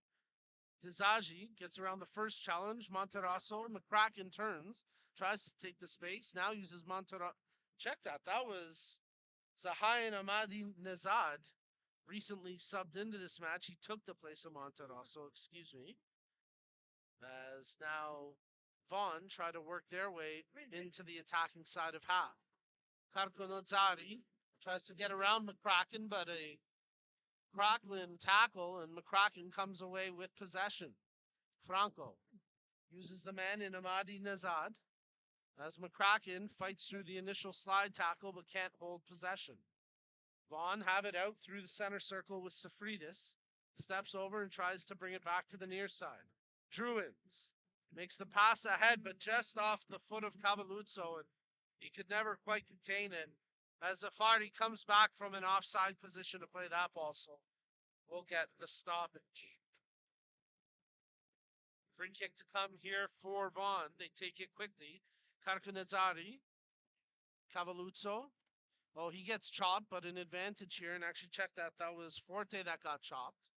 Dizaji gets around the first challenge. Monterosso, McCracken turns, tries to take the space, now uses Monterosso. Check that. That was Zahayan Ahmadi Nezad, recently subbed into this match. He took the place of Monterosso, as now Vaughn try to work their way into the attacking side of half. Karkonozari tries to get around McCracken, but a Crocklin tackle, and McCracken comes away with possession. Franco uses the man in Amadi Nazad as McCracken fights through the initial slide tackle but can't hold possession. Vaughn have it out through the center circle with Safridis. Steps over and tries to bring it back to the near side. Druins makes the pass ahead, but just off the foot of Cavalluzzo, and he could never quite contain it. As Zafari comes back from an offside position to play that ball, so we'll get the stoppage. Free kick to come here for Vaughn. They take it quickly. Carcanezzari. Cavalluzzo. Oh, he gets chopped, but an advantage here. And actually check that. That was Forte that got chopped.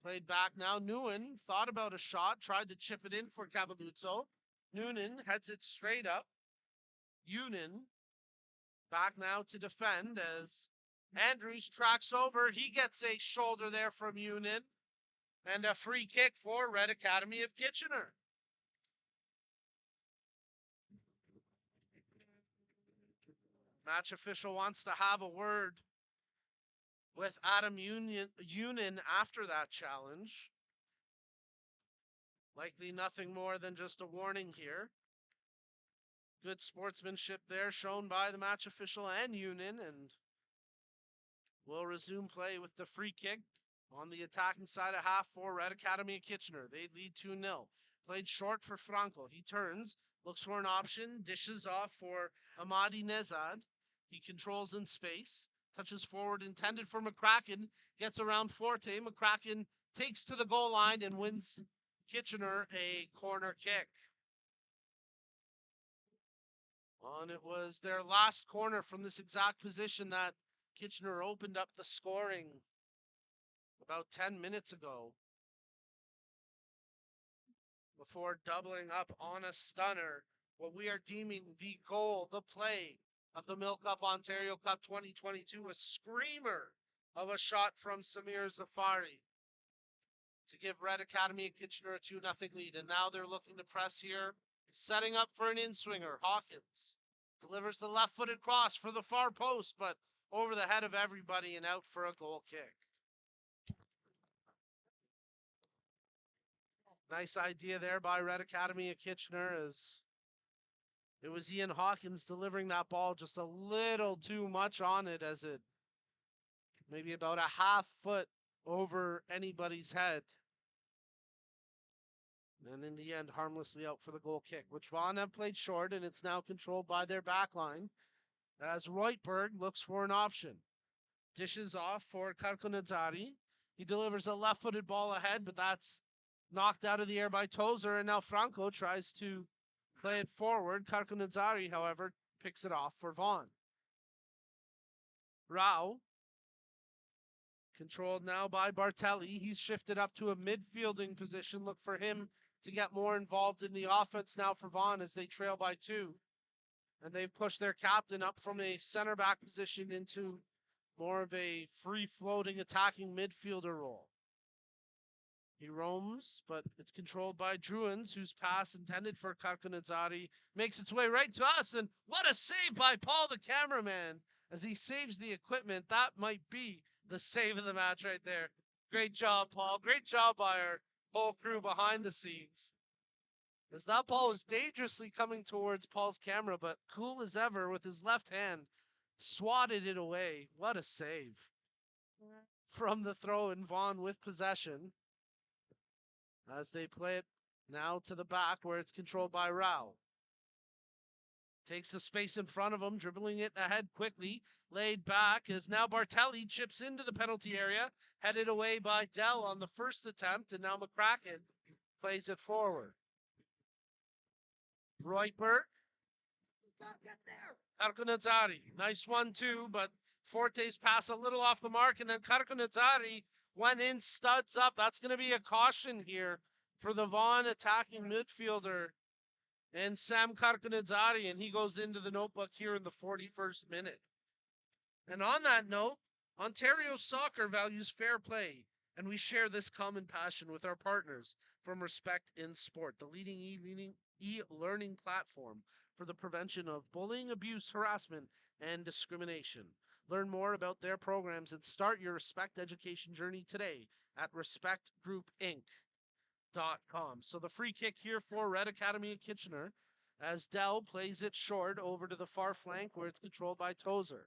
Played back now. Nguyen thought about a shot. Tried to chip it in for Cavalluzzo. Noonan heads it straight up. Unin back now to defend as Andrews tracks over. He gets a shoulder there from Unin. And a free kick for Red Academy of Kitchener. Match official wants to have a word with Adam Unin after that challenge. Likely nothing more than just a warning here. Good sportsmanship there shown by the match official and Unin, and we'll resume play with the free kick on the attacking side of half for Red Academy of Kitchener. They lead 2-0. Played short for Franco. He turns, looks for an option, dishes off for Amadi Nezad. He controls in space, touches forward, intended for McCracken, gets around Forte. McCracken takes to the goal line and wins Kitchener a corner kick. And it was their last corner from this exact position that Kitchener opened up the scoring about 10 minutes ago before doubling up on a stunner. What we are deeming the goal, the play of the MilkUP Ontario Cup 2022, a screamer of a shot from Samir Zafari to give Red Academy of Kitchener a 2-0 lead. And now they're looking to press here, setting up for an in-swinger. Hawkins delivers the left-footed cross for the far post, but over the head of everybody and out for a goal kick. Nice idea there by Red Academy of Kitchener, as it was Ian Hawkins delivering that ball just a little too much on it, as it maybe about a half foot over anybody's head. And in the end, harmlessly out for the goal kick, which Vaughan have played short, and it's now controlled by their back line as Reutberg looks for an option. Dishes off for Karkonazzari. He delivers a left-footed ball ahead, but that's knocked out of the air by Tozer, and now Franco tries to play it forward. Karkonazzari, however, picks it off for Vaughan. Rao, controlled now by Bartelli. He's shifted up to a midfielding position. Look for him to get more involved in the offense now for Vaughan as they trail by 2. And they've pushed their captain up from a center back position into more of a free-floating attacking midfielder role. He roams, but it's controlled by Druins, whose pass intended for Karkonazzari makes its way right to us. And what a save by Paul, the cameraman, as he saves the equipment. That might be the save of the match right there. Great job, Paul. Great job by our whole crew behind the scenes. As that ball was dangerously coming towards Paul's camera, but cool as ever with his left hand, swatted it away. What a save. From the throw in, Vaughan with possession as they play it now to the back where it's controlled by Rao. Takes the space in front of him, dribbling it ahead quickly. Laid back as now Bartelli chips into the penalty area, headed away by Dell on the first attempt, and now McCracken plays it forward. Reutberg. Karkonazzari. Nice 1-2, but Forte's pass a little off the mark, and then Karkonazzari went in, studs up. That's going to be a caution here for the Vaughan attacking midfielder and Sam Karkonazzari, and he goes into the notebook here in the 41st minute. And on that note, Ontario Soccer values fair play, and we share this common passion with our partners from Respect in Sport, the leading e-learning platform for the prevention of bullying, abuse, harassment, and discrimination. Learn more about their programs and start your Respect education journey today at respectgroupinc.com. So the free kick here for Red Academy of Kitchener as Dell plays it short over to the far flank where it's controlled by Tozer.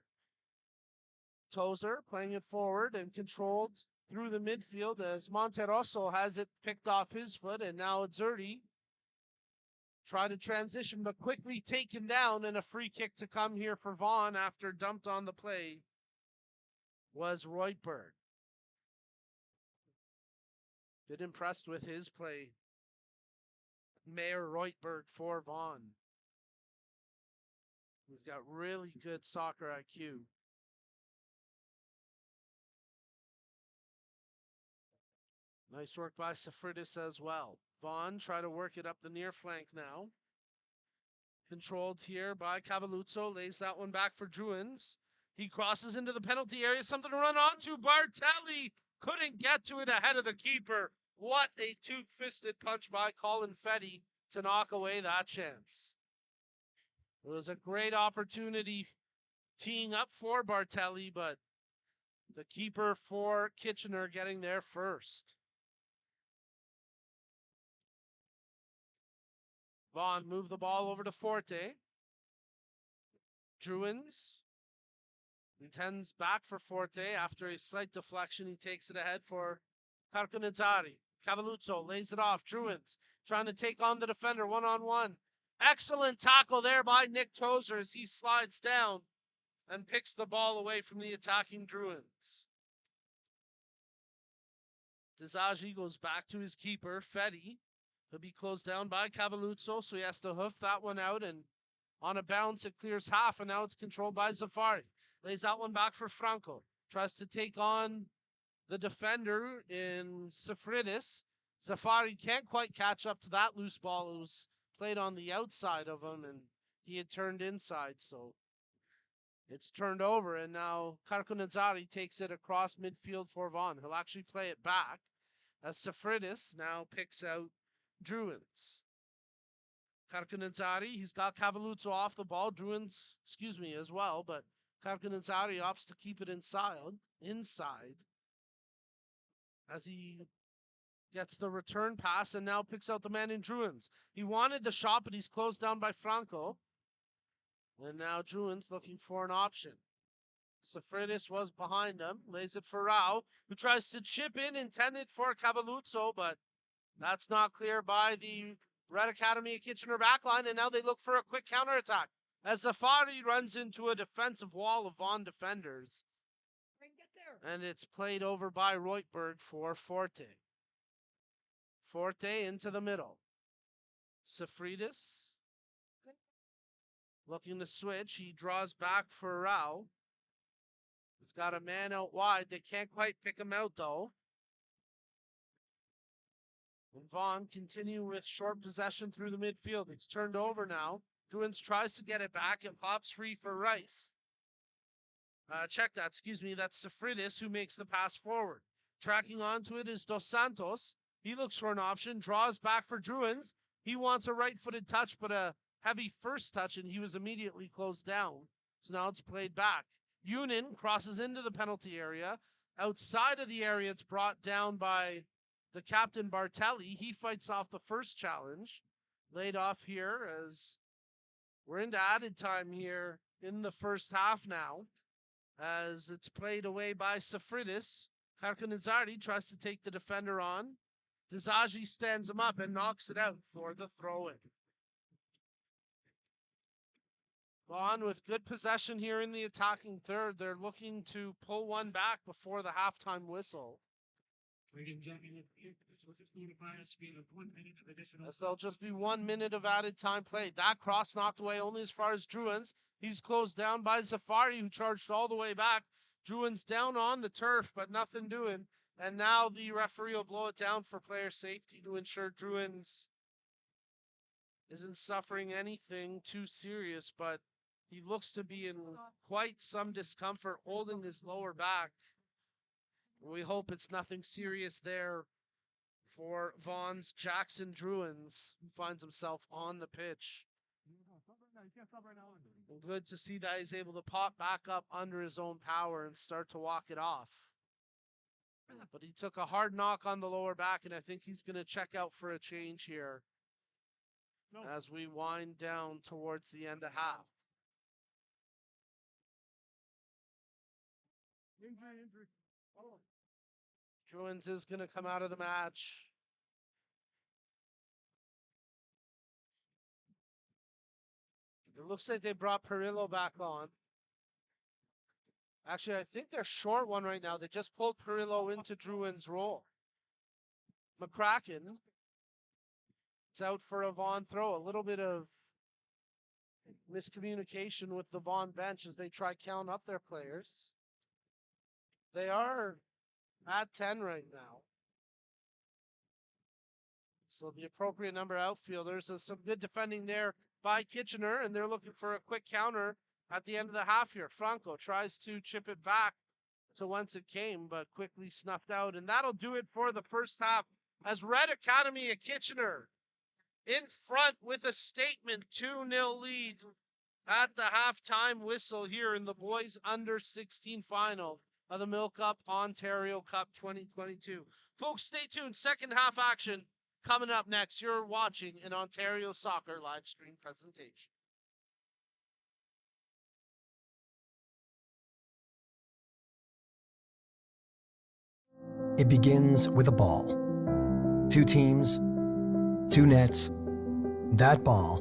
Tozer playing it forward and controlled through the midfield as Monterosso has it picked off his foot, and now it's Zerti trying to transition but quickly taken down, and a free kick to come here for Vaughn after dumped on the play was Reutberg. Been impressed with his play. Mayor Reutberg for Vaughn. He's got really good soccer IQ. Nice work by Safridis as well. Vaughn try to work it up the near flank now. Controlled here by Cavalluzzo. Lays that one back for Druins. He crosses into the penalty area. Something to run onto. Bartelli couldn't get to it ahead of the keeper. What a two-fisted punch by Colin Fetty to knock away that chance. It was a great opportunity teeing up for Bartelli, but the keeper for Kitchener getting there first. Vaughn moved the ball over to Forte. Druins intends back for Forte. After a slight deflection, he takes it ahead for Carconizzari. Cavalluzzo lays it off. Druins trying to take on the defender one-on-one. Excellent tackle there by Nick Tozer as he slides down and picks the ball away from the attacking Druins. Disagi goes back to his keeper, Fetty. He'll be closed down by Cavalluzzo, so he has to hoof that one out, and on a bounce, it clears half, and now it's controlled by Zafari. Lays that one back for Franco. Tries to take on the defender in Safridis. Zafari can't quite catch up to that loose ball. It was played on the outside of him, and he had turned inside, so it's turned over, and now Carconizzari takes it across midfield for Vaughn. He'll actually play it back as Safridis now picks out Druins. Carconizzari, he's got Cavalluzzo off the ball. Druins, as well, but Carconizzari opts to keep it inside as he gets the return pass and now picks out the man in Druins. He wanted the shot, but he's closed down by Franco. And now Druins looking for an option. Safridis was behind him, lays it for Rao, who tries to chip in, intended for Cavalluzzo, but that's not clear by the Red Academy of Kitchener backline, and now they look for a quick counterattack as Zafari runs into a defensive wall of Vaughn defenders. And it's played over by Reutberg for Forte. Forte into the middle. Safridis looking to switch. He draws back for Rao. He's got a man out wide. They can't quite pick him out, though. And Vaughn continue with short possession through the midfield. It's turned over now. Druins tries to get it back. It pops free for Rice. That's Safridis who makes the pass forward. Tracking onto it is Dos Santos. He looks for an option, draws back for Druins. He wants a right-footed touch, but a heavy first touch, and he was immediately closed down. So now it's played back. Unin crosses into the penalty area. Outside of the area, it's brought down by the captain Bartelli. He fights off the first challenge. Laid off here as we're into added time here in the first half now. As it's played away by Safridis. Carconizzari tries to take the defender on. Disagi stands him up and knocks it out for the throw-in. Vaughn with good possession here in the attacking third. They're looking to pull one back before the halftime whistle. As there'll just be 1 minute of added time played. That cross knocked away only as far as Druins. He's closed down by Zafari, who charged all the way back. Druins down on the turf, but nothing doing. And now the referee will blow it down for player safety to ensure Druins isn't suffering anything too serious, but he looks to be in quite some discomfort holding his lower back. We hope it's nothing serious there for Vaughn's Jackson Druins, who finds himself on the pitch. Good to see that he's able to pop back up under his own power and start to walk it off. But he took a hard knock on the lower back, and I think he's going to check out for a change here as we wind down towards the end of half. Injury. Oh. Druins is going to come out of the match. It looks like they brought Perillo back on. Actually, I think they're short one right now. They just pulled Perillo into Druin's role. McCracken, it's out for a Vaughan throw. A little bit of miscommunication with the Vaughan bench as they try count up their players. They are at 10 right now. So the appropriate number of outfielders. There's some good defending there by Kitchener, and they're looking for a quick counter at the end of the half here. Franco tries to chip it back to whence it came, but quickly snuffed out. And that'll do it for the first half as Red Academy of Kitchener in front with a statement 2-0 lead at the halftime whistle here in the boys under 16 final of the MilkUP Ontario Cup 2022. Folks, stay tuned. Second half action coming up next. You're watching an Ontario Soccer live stream presentation. It begins with a ball. 2 teams, 2 nets, that ball,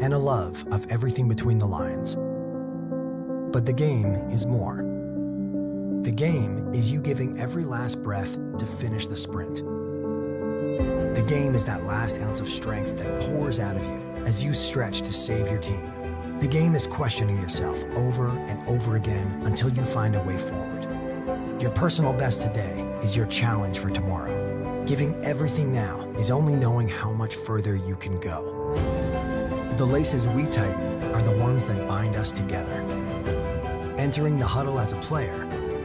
and a love of everything between the lines. But the game is more. The game is you giving every last breath to finish the sprint. The game is that last ounce of strength that pours out of you as you stretch to save your team. The game is questioning yourself over and over again until you find a way forward. Your personal best today is your challenge for tomorrow. Giving everything now is only knowing how much further you can go. The laces we tighten are the ones that bind us together. Entering the huddle as a player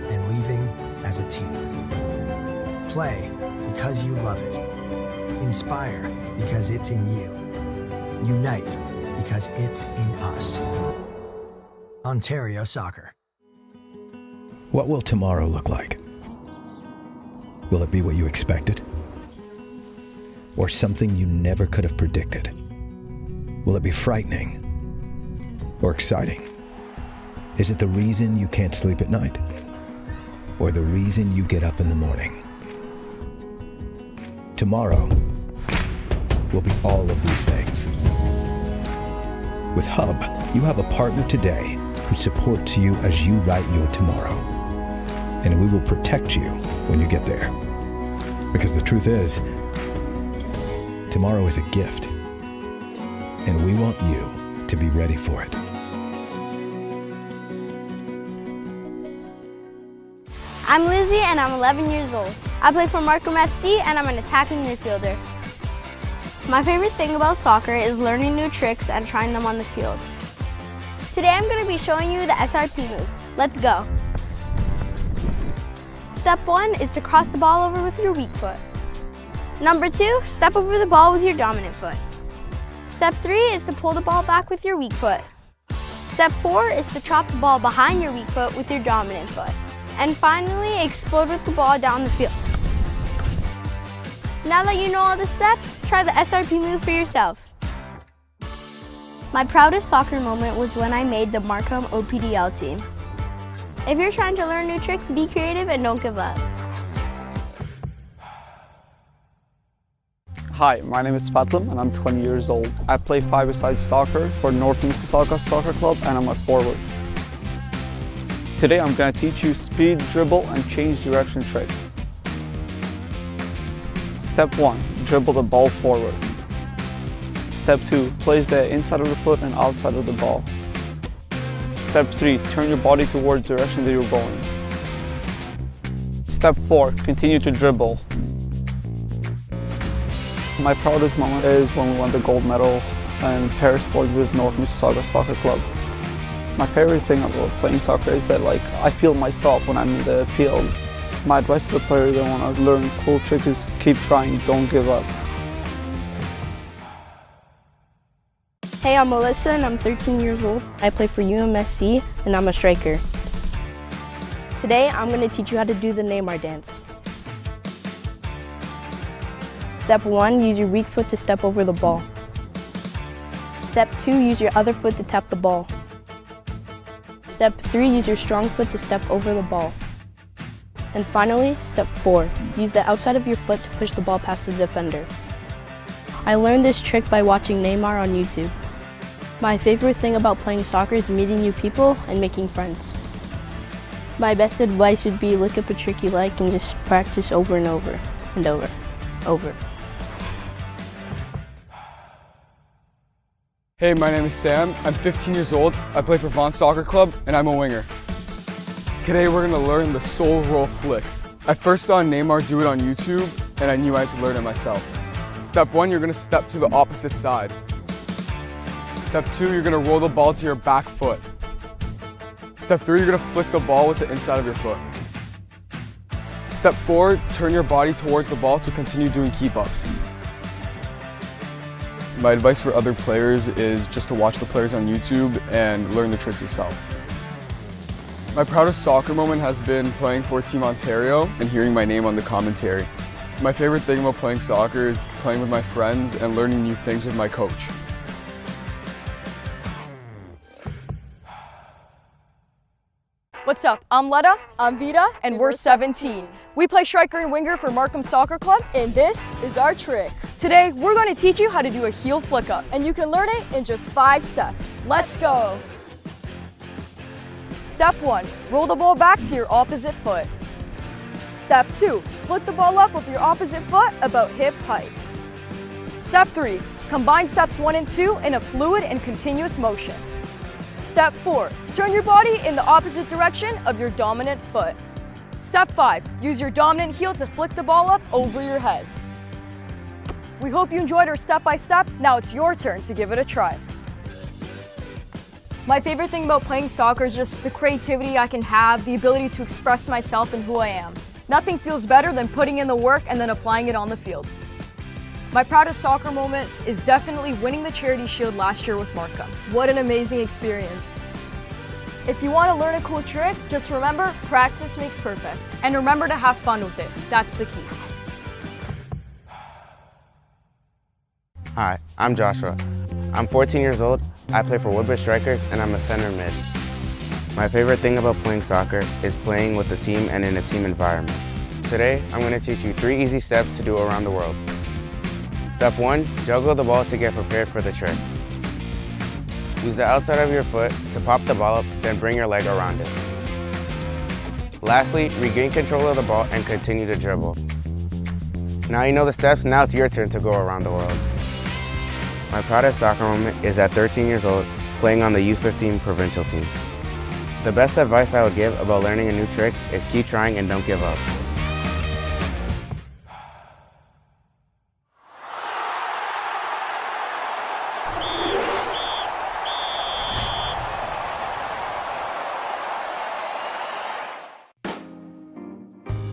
and leaving as a team. Play because you love it. Inspire because it's in you. Unite because it's in us. Ontario Soccer. What will tomorrow look like? Will it be what you expected? Or something you never could have predicted? Will it be frightening? Or exciting? Is it the reason you can't sleep at night? Or the reason you get up in the morning? Tomorrow will be all of these things. With Hub, you have a partner today who supports you as you write your tomorrow. And we will protect you when you get there. Because the truth is, tomorrow is a gift. And we want you to be ready for it. I'm Lizzie and I'm 11 years old. I play for Markham FC and I'm an attacking midfielder. My favorite thing about soccer is learning new tricks and trying them on the field. Today I'm going to be showing you the SRP move. Let's go. Step 1 is to cross the ball over with your weak foot. Number 2, step over the ball with your dominant foot. Step 3 is to pull the ball back with your weak foot. Step 4 is to chop the ball behind your weak foot with your dominant foot. And finally, explode with the ball down the field. Now that you know all the steps, try the SRP move for yourself. My proudest soccer moment was when I made the Markham OPDL team. If you're trying to learn new tricks, be creative and don't give up. Hi, my name is Fatlim and I'm 20 years old. I play 5-a-side soccer for North Mississauga Soccer Club and I'm a forward. Today I'm going to teach you speed, dribble, and change direction trick. Step 1, dribble the ball forward. Step 2, place the inside of the foot and outside of the ball. Step 3, turn your body towards the direction that you're going. Step 4, continue to dribble. My proudest moment is when we won the gold medal in Paris Sports with North Mississauga Soccer Club. My favorite thing about playing soccer is that I feel myself when I'm in the field. My advice to the players that want to learn cool tricks is keep trying, don't give up. Hey, I'm Melissa and I'm 13 years old. I play for UMSC and I'm a striker. Today, I'm going to teach you how to do the Neymar Dance. Step 1, use your weak foot to step over the ball. Step 2, use your other foot to tap the ball. Step 3, use your strong foot to step over the ball. And finally, step 4, use the outside of your foot to push the ball past the defender. I learned this trick by watching Neymar on YouTube. My favorite thing about playing soccer is meeting new people and making friends. My best advice would be look up a trick you like and just practice over and over and over. Hey, my name is Sam. I'm 15 years old. I play for Vaughan Soccer Club and I'm a winger. Today we're going to learn the soul roll flick. I first saw Neymar do it on YouTube and I knew I had to learn it myself. Step 1, you're going to step to the opposite side. Step 2, you're going to roll the ball to your back foot. Step 3, you're going to flick the ball with the inside of your foot. Step 4, turn your body towards the ball to continue doing keep-ups. My advice for other players is just to watch the players on YouTube and learn the tricks yourself. My proudest soccer moment has been playing for Team Ontario and hearing my name on the commentary. My favorite thing about playing soccer is playing with my friends and learning new things with my coach. What's up? I'm Letta, I'm Vita, and we're 17. We play striker and winger for MilkUP Soccer Club, and this is our trick. Today, we're going to teach you how to do a heel flick up, and you can learn it in just 5 steps. Let's go. Step 1, roll the ball back to your opposite foot. Step 2, flick the ball up with your opposite foot about hip height. Step 3, combine steps 1 and 2 in a fluid and continuous motion. Step 4, turn your body in the opposite direction of your dominant foot. Step 5, use your dominant heel to flick the ball up over your head. We hope you enjoyed our step-by-step. Now it's your turn to give it a try. My favorite thing about playing soccer is just the creativity I can have, the ability to express myself and who I am. Nothing feels better than putting in the work and then applying it on the field. My proudest soccer moment is definitely winning the Charity Shield last year with MilkUP. What an amazing experience. If you want to learn a cool trick, just remember, practice makes perfect. And remember to have fun with it. That's the key. Hi, I'm Joshua. I'm 14 years old. I play for Woodbridge Strikers and I'm a center mid. My favorite thing about playing soccer is playing with a team and in a team environment. Today, I'm going to teach you 3 easy steps to do around the world. Step 1, juggle the ball to get prepared for the trick. Use the outside of your foot to pop the ball up, then bring your leg around it. Lastly, regain control of the ball and continue to dribble. Now you know the steps, now it's your turn to go around the world. My proudest soccer moment is at 13 years old, playing on the U16 provincial team. The best advice I would give about learning a new trick is keep trying and don't give up.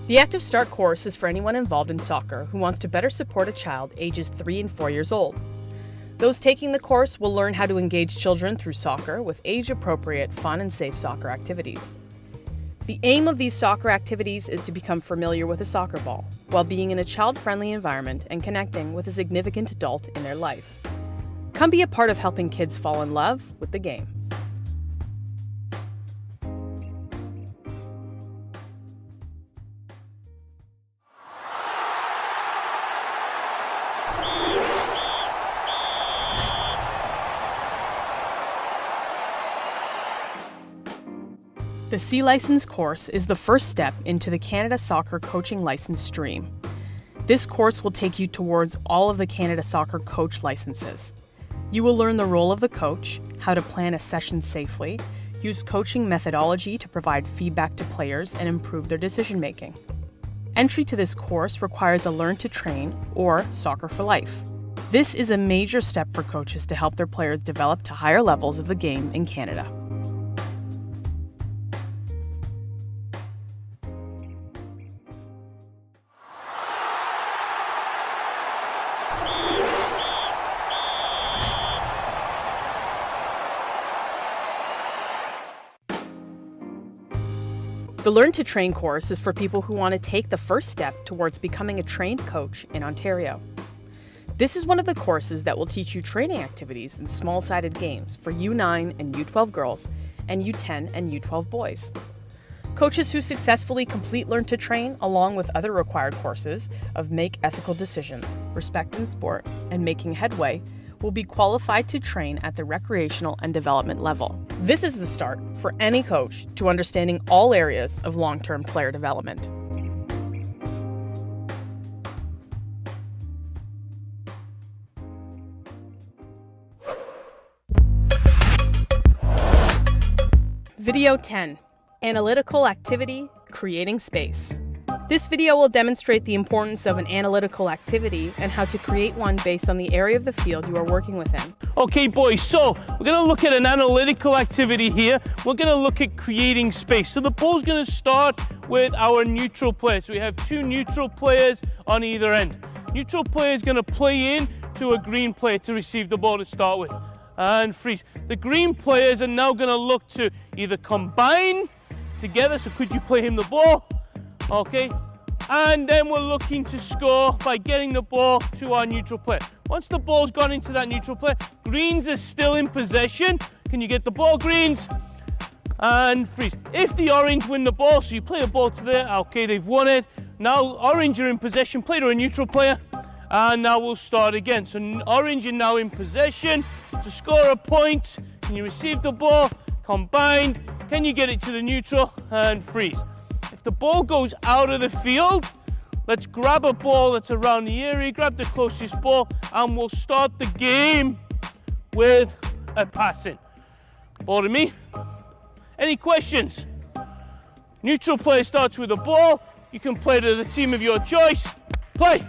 The Active Start course is for anyone involved in soccer who wants to better support a child ages 3 and 4 years old. Those taking the course will learn how to engage children through soccer with age-appropriate, fun and safe soccer activities. The aim of these soccer activities is to become familiar with a soccer ball, while being in a child-friendly environment and connecting with a significant adult in their life. Come be a part of helping kids fall in love with the game. The C License course is the first step into the Canada Soccer Coaching License stream. This course will take you towards all of the Canada Soccer Coach licenses. You will learn the role of the coach, how to plan a session safely, use coaching methodology to provide feedback to players and improve their decision-making. Entry to this course requires a Learn to Train, or Soccer for Life. This is a major step for coaches to help their players develop to higher levels of the game in Canada. The Learn to Train course is for people who want to take the first step towards becoming a trained coach in Ontario. This is one of the courses that will teach you training activities and small-sided games for U9 and U12 girls and U10 and U12 boys. Coaches who successfully complete Learn to Train, along with other required courses of Make Ethical Decisions, Respect in Sport, and Making Headway, will be qualified to train at the recreational and development level. This is the start for any coach to understanding all areas of long-term player development. Video 10, Analytical Activity, Creating Space. This video will demonstrate the importance of an analytical activity and how to create one based on the area of the field you are working within. Okay, boys, so we're going to look at an analytical activity here. We're going to look at creating space. So the ball's going to start with our neutral player. So we have two neutral players on either end. Neutral player is going to play in to a green player to receive the ball to start with. And freeze. The green players are now going to look to either combine together, so could you play him the ball? Okay, and then we're looking to score by getting the ball to our neutral player. Once the ball's gone into that neutral player, greens are still in possession. Can you get the ball, greens? And freeze. If the orange win the ball, so you play a ball to there, okay, they've won it. Now orange are in possession, play to a neutral player, and now we'll start again. So orange are now in possession to score a point. Can you receive the ball? Combined. Can you get it to the neutral? And freeze. If the ball goes out of the field, let's grab a ball that's around the area, grab the closest ball, and we'll start the game with a passing. Ball to me. Any questions? Neutral player starts with a ball. You can play to the team of your choice. Play.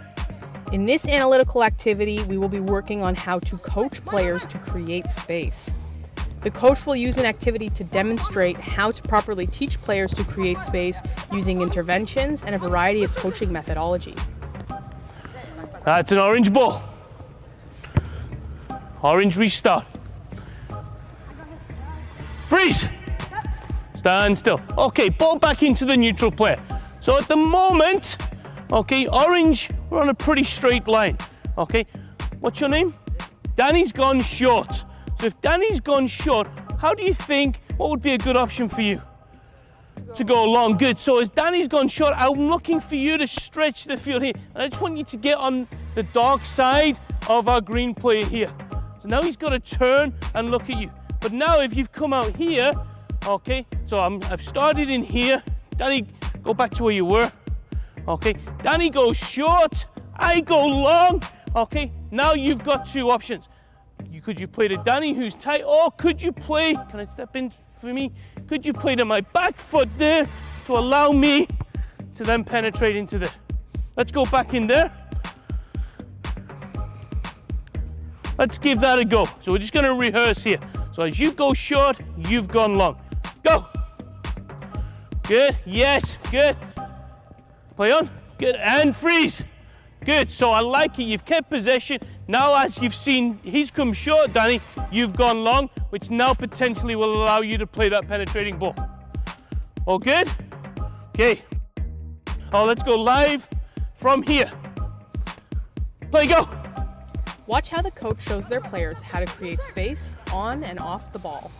In this analytical activity, we will be working on how to coach players to create space. The coach will use an activity to demonstrate how to properly teach players to create space using interventions and a variety of coaching methodology. That's an orange ball. Orange restart. Freeze. Stand still. Okay, ball back into the neutral player. So at the moment, okay, orange, we're on a pretty straight line. Okay, what's your name? Danny's gone short. So if Danny's gone short, how do you think, what would be a good option for you? To go long, good. So as Danny's gone short, I'm looking for you to stretch the field here. And I just want you to get on the dark side of our green player here. So now he's got to turn and look at you. But now if you've come out here, okay, so I've started in here. Danny, go back to where you were. Okay, Danny goes short, I go long. Okay, now you've got two options. Could you play to Danny, who's tight, or could you play, can I step in for me? Could you play to my back foot there to allow me to then penetrate into there? Let's go back in there. Let's give that a go. So we're just going to rehearse here. So as you go short, you've gone long. Go. Good. Yes. Good. Play on. Good. And freeze. Good. So I like it. You've kept possession. Now as you've seen, he's come short, Danny. You've gone long, which now potentially will allow you to play that penetrating ball. All good? Okay. Oh, let's go live from here. Play, go. Watch how the coach shows their players how to create space on and off the ball.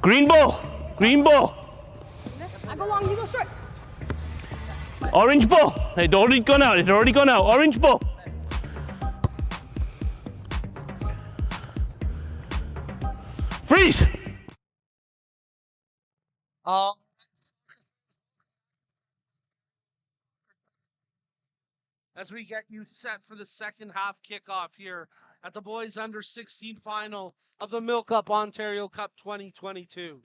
Green ball. Green ball. I go long, you go short. Orange ball. It already gone out. It already gone out. Orange ball. Freeze. As we get you set for the second half kickoff here at the boys under 16 final of the MilkUP Ontario Cup 2022.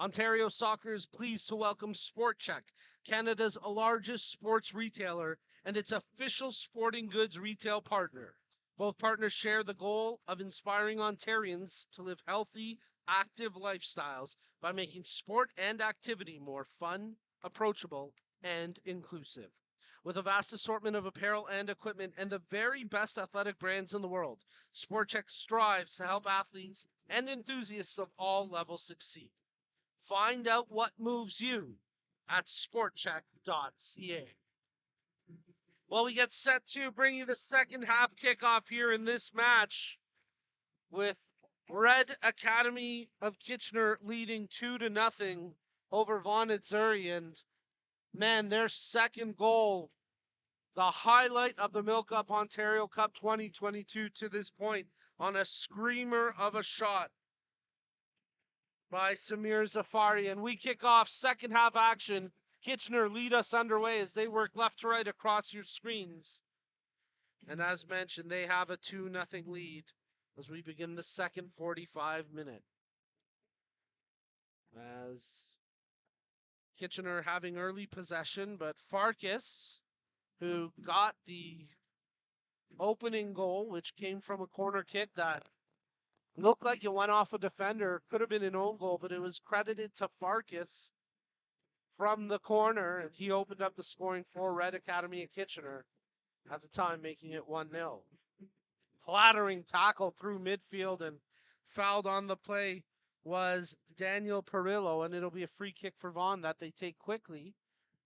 Ontario Soccer is pleased to welcome SportCheck, Canada's largest sports retailer and its official sporting goods retail partner. Both partners share the goal of inspiring Ontarians to live healthy, active lifestyles by making sport and activity more fun, approachable, and inclusive. With a vast assortment of apparel and equipment and the very best athletic brands in the world, SportCheck strives to help athletes and enthusiasts of all levels succeed. Find out what moves you at sportcheck.ca. Well, we get set to bring you the second half kickoff here in this match with Red Academy of Kitchener leading 2-0 over Vaughan Atzuri. And man, their second goal, the highlight of the MilkUP Ontario Cup 2022 to this point, on a screamer of a shot by Samir Zafari. And we kick off second half action. Kitchener lead us underway as they work left to right across your screens. And as mentioned, they have a 2-0 lead as we begin the second 45 minute. As Kitchener having early possession, but Farkas, who got the opening goal, which came from a corner kick that looked like it went off a defender, could have been an own goal, but it was credited to Farkas from the corner, and he opened up the scoring for Red Academy of Kitchener at the time, making it 1-0. Clattering tackle through midfield, and fouled on the play was Daniel Perillo, and it'll be a free kick for Vaughan that they take quickly,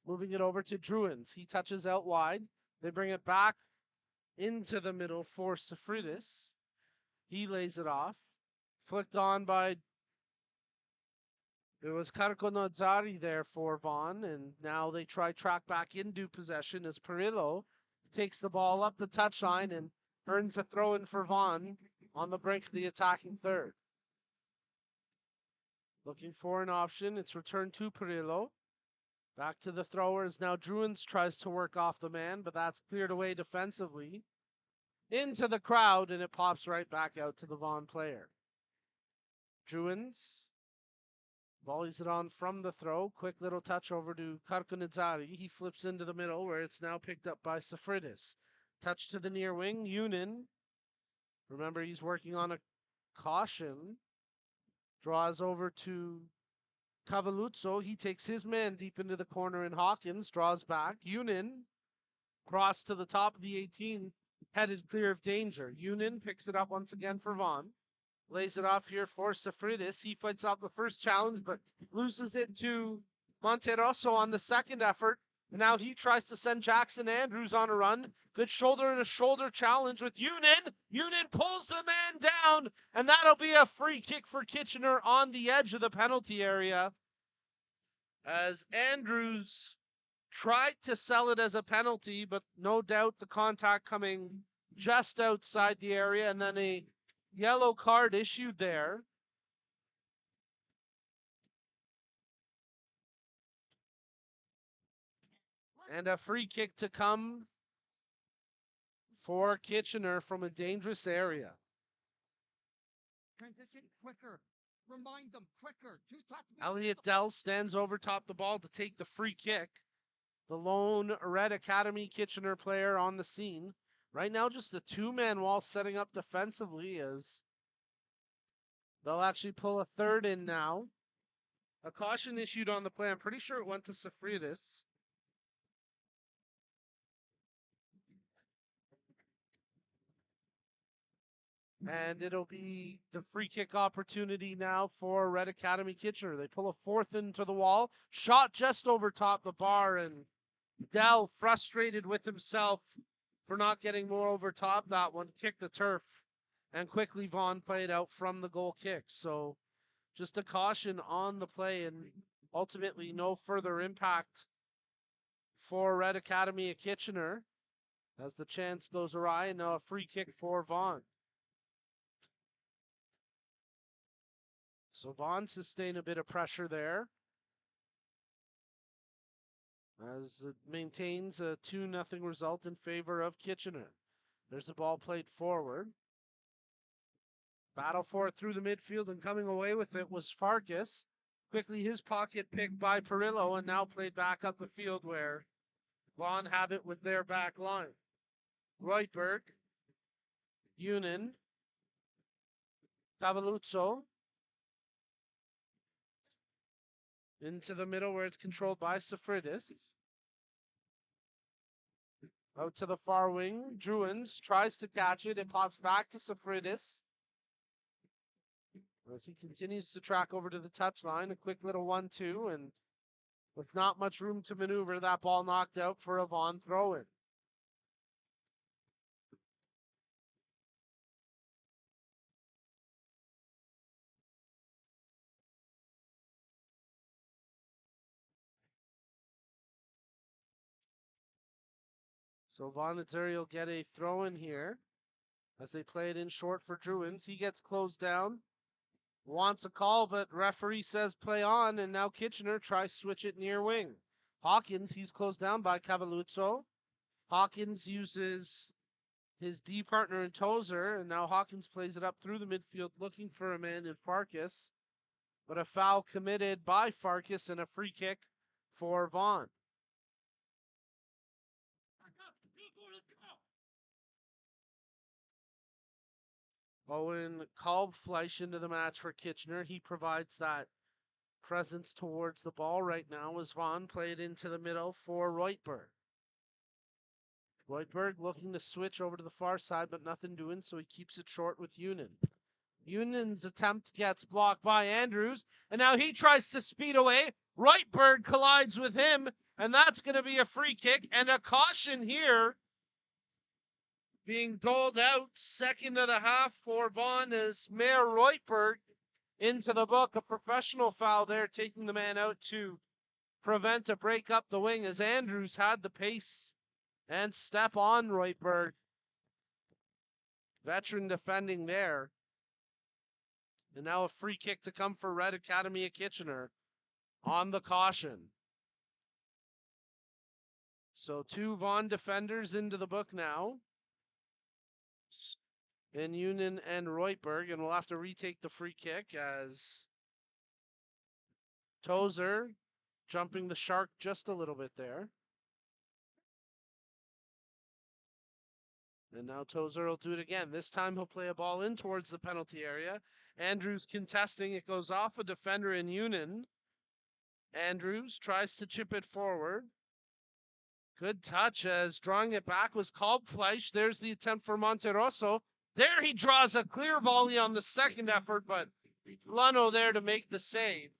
moving it over to Druins. He touches out wide. They bring it back into the middle for Safridis. He lays it off. Flicked on by, it was Karkonadzari there for Vaughan, and now they try track back into possession as Perillo takes the ball up the touchline and earns a throw-in for Vaughan on the brink of the attacking third. Looking for an option. It's returned to Perillo. Back to the throwers. Now Druins tries to work off the man, but that's cleared away defensively. Into the crowd, and it pops right back out to the Vaughan player. Druins volleys it on from the throw. Quick little touch over to Karkonadzari. He flips into the middle where it's now picked up by Safridis. Touch to the near wing. Yunin. Remember, he's working on a caution. Draws over to Cavaluzzo. He takes his man deep into the corner, and Hawkins draws back. Yunin cross to the top of the 18, headed clear of danger. Yunin picks it up once again for Vaughan. Lays it off here for Safridis. He fights off the first challenge, but loses it to Monterosso on the second effort. Now he tries to send Jackson Andrews on a run. Good shoulder-to-shoulder challenge with Yunin. Yunin pulls the man down, and that'll be a free kick for Kitchener on the edge of the penalty area, as Andrews tried to sell it as a penalty, but no doubt the contact coming just outside the area, and then a yellow card issued there. And a free kick to come for Kitchener from a dangerous area. Transition quicker. Remind them quicker. Elliot Dell stands over top the ball to take the free kick. The lone Red Academy Kitchener player on the scene. Right now, just a two-man wall setting up defensively, as they'll actually pull a third in now. A caution issued on the play. I'm pretty sure it went to Safridis. And it'll be the free kick opportunity now for Red Academy Kitchener. They pull a fourth into the wall. Shot just over top the bar, and Dell, frustrated with himself for not getting more over top that one, kicked the turf. And quickly Vaughan played out from the goal kick. So just a caution on the play, and ultimately no further impact for Red Academy of Kitchener as the chance goes awry, and now a free kick for Vaughan. So Vaughan sustained a bit of pressure there as it maintains a 2-0 result in favor of Kitchener. There's the ball played forward. Battle for it through the midfield, and coming away with it was Farkas. Quickly his pocket picked by Perillo, and now played back up the field where Vaughan have it with their back line. Reutberg, Yunin, Cavaluzzo. Into the middle where it's controlled by Safridis. Out to the far wing. Druins tries to catch it. It pops back to Safridis. As he continues to track over to the touchline, a quick little 1-2, and with not much room to maneuver, that ball knocked out for a Vaughn throw-in. So Vaughn Missouri will get a throw-in here as they play it in short for Druins. He gets closed down, wants a call, but referee says play on, and now Kitchener tries switch it near wing. Hawkins, he's closed down by Cavalluzzo. Hawkins uses his D partner in Tozer, and now Hawkins plays it up through the midfield looking for a man in Farkas, but a foul committed by Farkas and a free kick for Vaughn. Owen Kalbfleisch into the match for Kitchener. He provides that presence towards the ball right now as Vaughn played into the middle for Reutberg. Reutberg looking to switch over to the far side, but nothing doing, so he keeps it short with Union. Union's attempt gets blocked by Andrews, and now he tries to speed away. Reutberg collides with him, and that's going to be a free kick and a caution here being doled out. Second of the half for Vaughn as Mayor Reutberg into the book. A professional foul there, taking the man out to prevent a break up the wing as Andrews had the pace and step on Reutberg. Veteran defending there. And now a free kick to come for Red Academy of Kitchener on the caution. So two Vaughn defenders into the book now. In Union and Reutberg, and we'll have to retake the free kick as Tozer jumping the shark just a little bit there. And now Tozer will do it again. This time he'll play a ball in towards the penalty area. Andrews contesting. It goes off a defender in Union. Andrews tries to chip it forward. Good touch as drawing it back was Kalbfleisch. There's the attempt for Monterosso. There he draws a clear volley on the second effort, but Lano there to make the save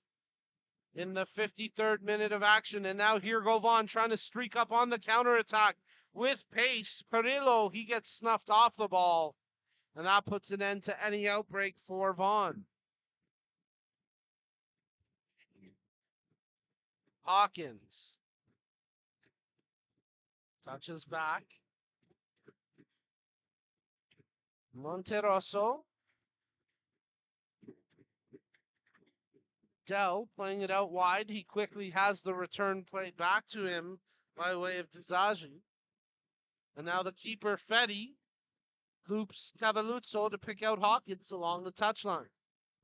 in the 53rd minute of action. And now here go Vaughn trying to streak up on the counterattack with pace. Perillo, he gets snuffed off the ball. And that puts an end to any outbreak for Vaughn. Hawkins touches back. Monterosso. Dell playing it out wide. He quickly has the return played back to him by way of Disagi. And now the keeper, Fetty, loops Cavalluzzo to pick out Hawkins along the touchline.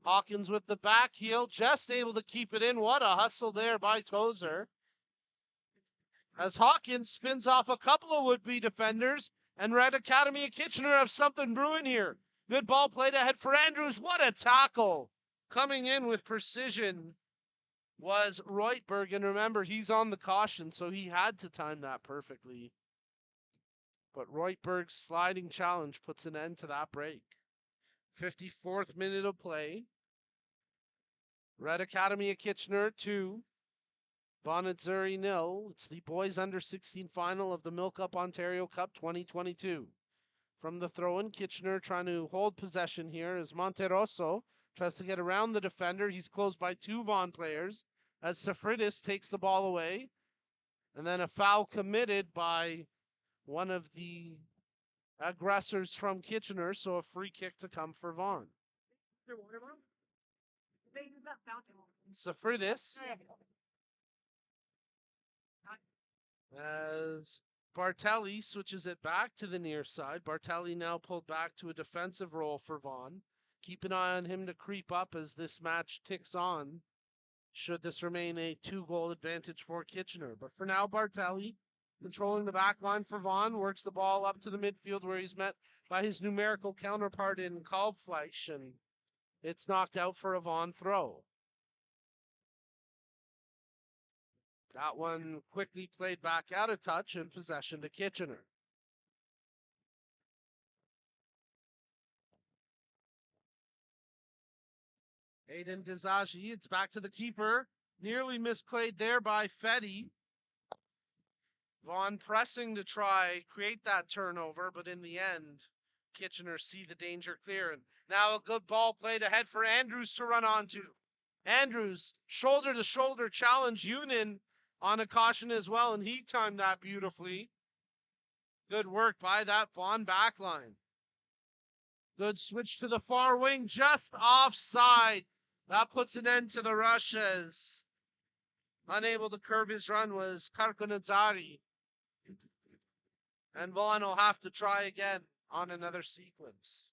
Hawkins with the back heel, just able to keep it in. What a hustle there by Tozer. As Hawkins spins off a couple of would-be defenders, and Red Academy of Kitchener have something brewing here. Good ball played ahead for Andrews. What a tackle. Coming in with precision was Reutberg. And remember, he's on the caution, so he had to time that perfectly. But Reutberg's sliding challenge puts an end to that break. 54th minute of play. Red Academy of Kitchener 2. Vaughn Missouri 0. It's the boys under 16 final of the MilkUP Ontario Cup 2022. From the throw-in, Kitchener trying to hold possession here as Monterosso tries to get around the defender. He's closed by two Vaughn players as Safridis takes the ball away. And then a foul committed by one of the aggressors from Kitchener, so a free kick to come for Vaughn. Safridis as Bartelli switches it back to the near side. Bartelli now pulled back to a defensive role for Vaughn. Keep an eye on him to creep up as this match ticks on, should this remain a 2-goal advantage for Kitchener. But for now, Bartelli controlling the back line for Vaughn, works the ball up to the midfield where he's met by his numerical counterpart in Kalbfleisch, and it's knocked out for a Vaughn throw. That one quickly played back out of touch and possession to Kitchener. Aiden Dizaji, it's back to the keeper. Nearly misplayed there by Fetty. Vaughn pressing to try create that turnover, but in the end, Kitchener see the danger clear. And now a good ball played ahead for Andrews to run onto. Andrews, shoulder to shoulder challenge Union on a caution as well, and he timed that beautifully. Good work by that Vaughn backline. Good switch to the far wing, just offside. That puts an end to the rush as unable to curve his run was Karkonadzari. And Vaughn will have to try again on another sequence.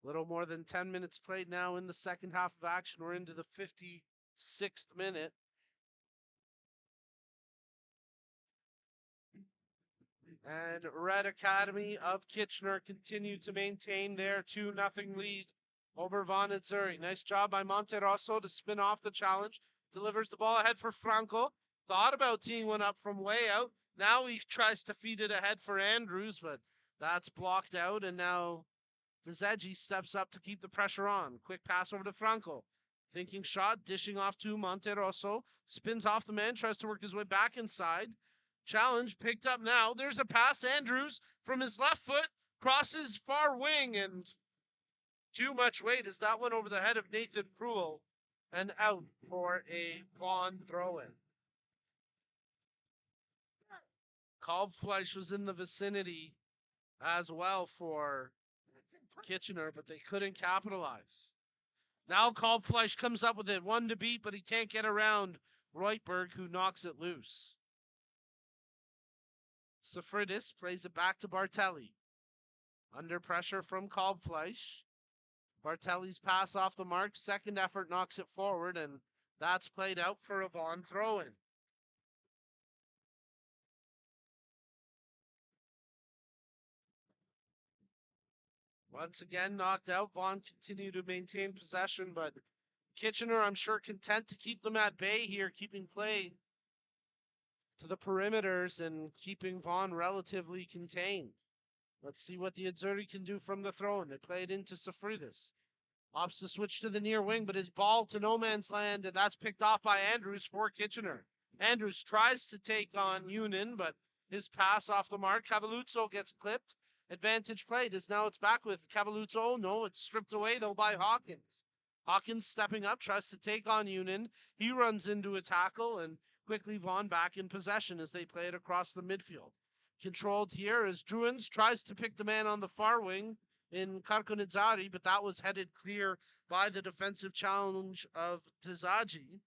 Little more than 10 minutes played now in the second half of action. We're into the 56th minute. And Red Academy of Kitchener continue to maintain their 2-0 lead over Vaughan and Zuri. Nice job by Monterosso to spin off the challenge. Delivers the ball ahead for Franco. Thought about teeing one up from way out. Now he tries to feed it ahead for Andrews, but that's blocked out. And now Dzedzi steps up to keep the pressure on. Quick pass over to Franco. Thinking shot, dishing off to Monterosso. Spins off the man, tries to work his way back inside. Challenge picked up now. There's a pass. Andrews from his left foot crosses far wing, and too much weight as that went over the head of Nathan Pruill and out for a Vaughn throw-in. Kalbfleisch was in the vicinity as well for Kitchener, but they couldn't capitalize. Now Kalbfleisch comes up with it. One to beat, but he can't get around Reutberg, who knocks it loose. Safridis plays it back to Bartelli. Under pressure from Kalbfleisch. Bartelli's pass off the mark. Second effort knocks it forward, and that's played out for a Vaughn throw-in. Once again knocked out. Vaughn continue to maintain possession, but Kitchener, I'm sure, content to keep them at bay here, keeping play to the perimeters and keeping Vaughn relatively contained. Let's see what the Azzurri can do from the throw-in. They play it into Safridis. Opts to switch to the near wing, but his ball to no man's land, and that's picked off by Andrews for Kitchener. Andrews tries to take on Union, but his pass off the mark. Cavalluzzo gets clipped. Advantage played as now it's back with Cavalluzzo. No, it's stripped away though by Hawkins. Hawkins stepping up, tries to take on Union. He runs into a tackle, and quickly Vaughn back in possession as they play it across the midfield. Controlled here as Druins tries to pick the man on the far wing in Karkonadzari, but that was headed clear by the defensive challenge of Dzedzi.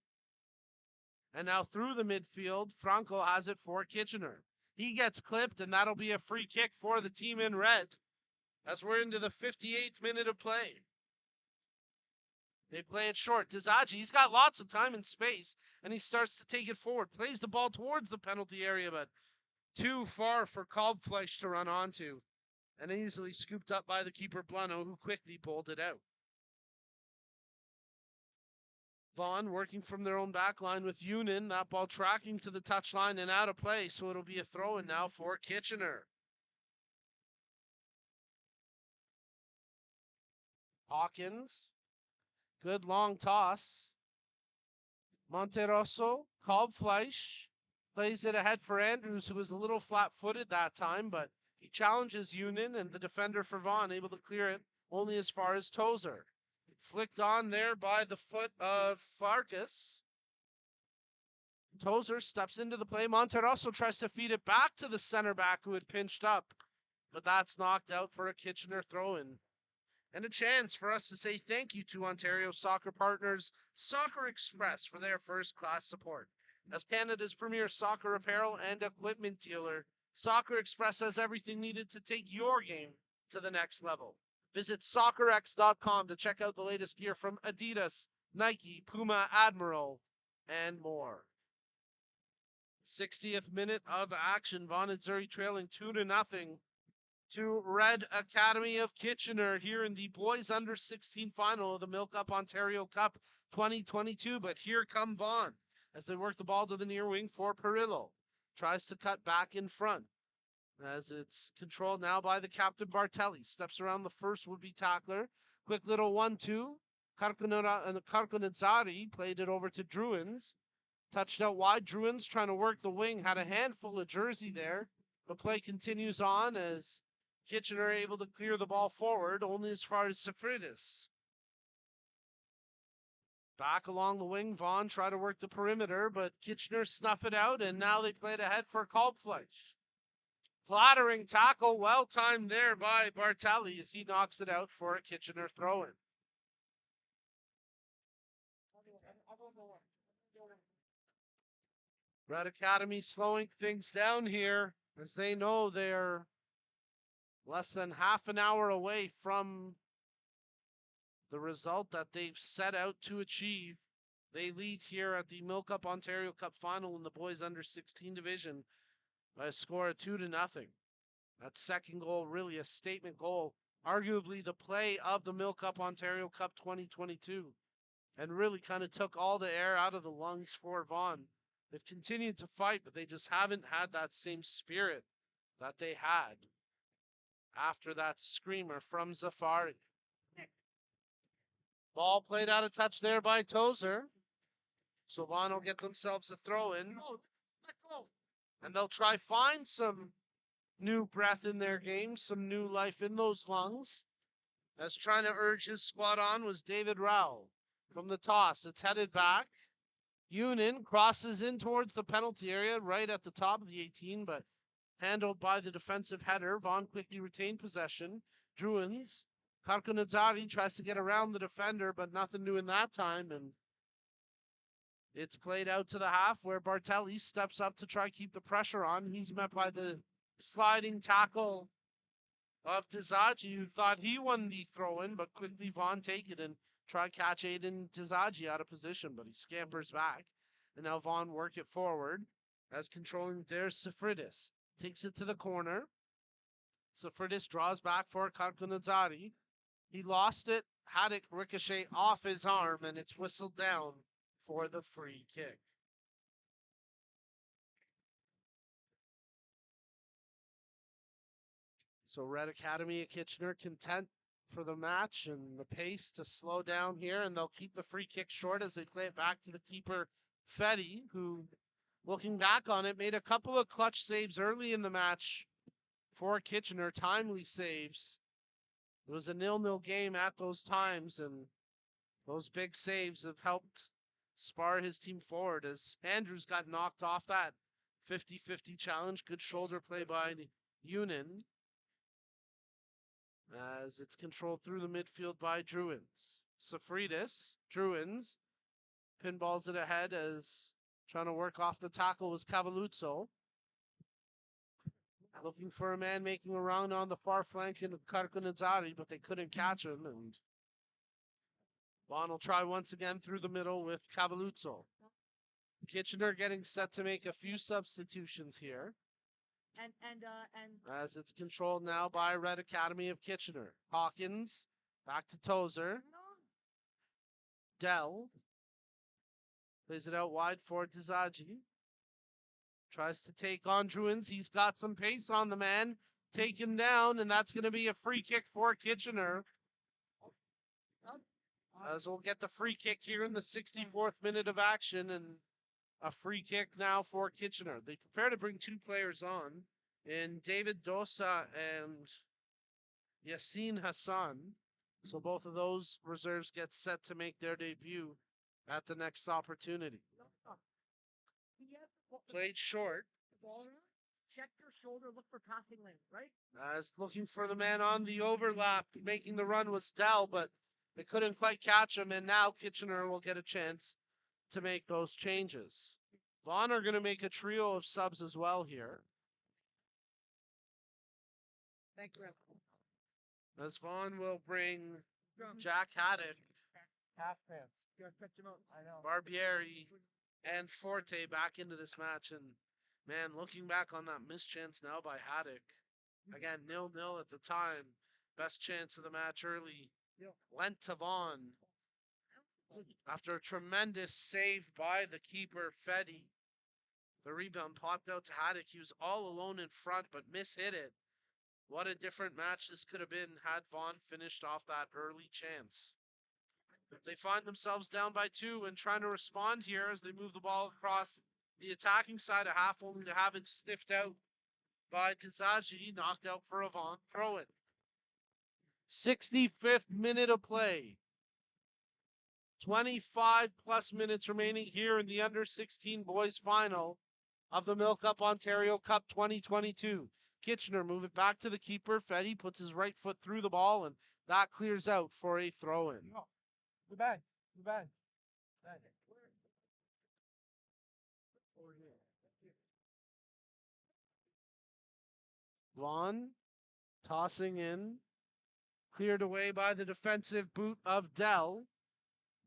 And now through the midfield, Franco has it for Kitchener. He gets clipped, and that'll be a free kick for the team in red as we're into the 58th minute of play. They play it short. Dzedzi, he's got lots of time and space, and he starts to take it forward. Plays the ball towards the penalty area, but too far for Kalbfleisch to run onto, and easily scooped up by the keeper Blano, who quickly bowled it out. Vaughn working from their own back line with Union. That ball tracking to the touchline and out of play, so it'll be a throw-in now for Kitchener. Hawkins. Good long toss. Monterosso. Kalbfleisch plays it ahead for Andrews, who was a little flat-footed that time, but he challenges Union, and the defender for Vaughn able to clear it only as far as Tozer. Flicked on there by the foot of Farkas. Tozer steps into the play. Monterosso tries to feed it back to the center back who had pinched up, but that's knocked out for a Kitchener throw-in. And a chance for us to say thank you to Ontario soccer partners Soccer Express for their first-class support. As Canada's premier soccer apparel and equipment dealer, Soccer Express has everything needed to take your game to the next level. Visit soccerx.com to check out the latest gear from Adidas, Nike, Puma, Admiral, and more. 60th minute of action. Vaughan and Zuri trailing 2-0 to Red Academy of Kitchener here in the boys under 16 final of the MilkUP Ontario Cup 2022. But here come Vaughan as they work the ball to the near wing for Perillo. Tries to cut back in front. as it's controlled now by the captain Bartelli. Steps around the first would-be tackler. Quick little 1-2. Karkonazzari played it over to Druins. Touched out wide. Druins trying to work the wing. Had a handful of jersey there. The play continues on as Kitchener able to clear the ball forward, only as far as Safridis. Back along the wing, Vaughn tried to work the perimeter, but Kitchener snuff it out, and now they played ahead for Kalbfleisch. Flattering tackle, well timed there by Bartelli as he knocks it out for a Kitchener throw-in. Red Academy slowing things down here as they know they're less than half an hour away from the result that they've set out to achieve. They lead here at the MilkUP Ontario Cup final in the boys under 16 division by a score of 2-0. That second goal, really a statement goal, arguably the play of the MilkUP Ontario Cup 2022, and really kind of took all the air out of the lungs for Vaughan. They've continued to fight, but they just haven't had that same spirit that they had after that screamer from Zafari. Ball played out of touch there by Tozer. So Vaughan will get themselves a throw-in. And they'll try find some new breath in their game, some new life in those lungs. As trying to urge his squad on was David Rowell. From the toss, it's headed back. Unin crosses in towards the penalty area right at the top of the 18, but handled by the defensive header. Vaughan quickly retained possession. Druins. Karkonazzari tries to get around the defender, but nothing doing that time, and it's played out to the half where Bartelli steps up to try to keep the pressure on. He's met by the sliding tackle of Tizaji, who thought he won the throw-in, but quickly Vaughan take it and try to catch Aiden Tizaji out of position, but he scampers back. And now Vaughan work it forward as controlling there's Safridis. Takes it to the corner. Safridis draws back for Karkonazzari. He lost it, had it ricochet off his arm, and it's whistled down for the free kick. So Red Academy of Kitchener content for the match and the pace to slow down here, and they'll keep the free kick short as they play it back to the keeper, Fetty, who, looking back on it, made a couple of clutch saves early in the match for Kitchener, timely saves. It was a 0-0 game at those times, and those big saves have helped spar his team forward as Andrews got knocked off that 50-50 challenge. Good shoulder play by Unin as it's controlled through the midfield by Druins. Safridis, Druins, pinballs it ahead as trying to work off the tackle was Cavalluzzo. Looking for a man making a round on the far flank in Karkonazzari, but they couldn't catch him, and Vaughan will try once again through the middle with Cavalluzzo. Kitchener getting set to make a few substitutions here. As it's controlled now by Red Academy of Kitchener. Hawkins, back to Tozer. Dell plays it out wide for Tizaji. Tries to take on Druins. He's got some pace on the man. Take him down, and that's going to be a free kick for Kitchener. As we'll get the free kick here in the 64th minute of action, and a free kick now for Kitchener. They prepare to bring two players on, in David Dosa and Yassine Hassan. So both of those reserves get set to make their debut at the next opportunity. Played short. Check your shoulder, look for passing lane, right? As looking for the man on the overlap, making the run was Dell, but they couldn't quite catch him, and now Kitchener will get a chance to make those changes. Vaughan are going to make a trio of subs as well here. Thank you. As Vaughan will bring Jack Haddock, Half pants. Barbieri, and Forte back into this match. And man, looking back on that missed chance now by Haddock, again 0-0 at the time, best chance of the match early, went to Vaughan after a tremendous save by the keeper Fetty. The rebound popped out to Haddock. He was all alone in front, but mishit it. What a different match this could have been had Vaughn finished off that early chance. They find themselves down by 2 and trying to respond here as they move the ball across the attacking side of half, only to have it sniffed out by Tizaji, knocked out for a Vaughn throw-in. 65th minute of play. 25 plus minutes remaining here in the under-16 boys final of the MilkUP Ontario Cup 2022. Kitchener move it back to the keeper. Fetty puts his right foot through the ball, and that clears out for a throw-in. We're back. We're back. Vaughn tossing in. Cleared away by the defensive boot of Dell.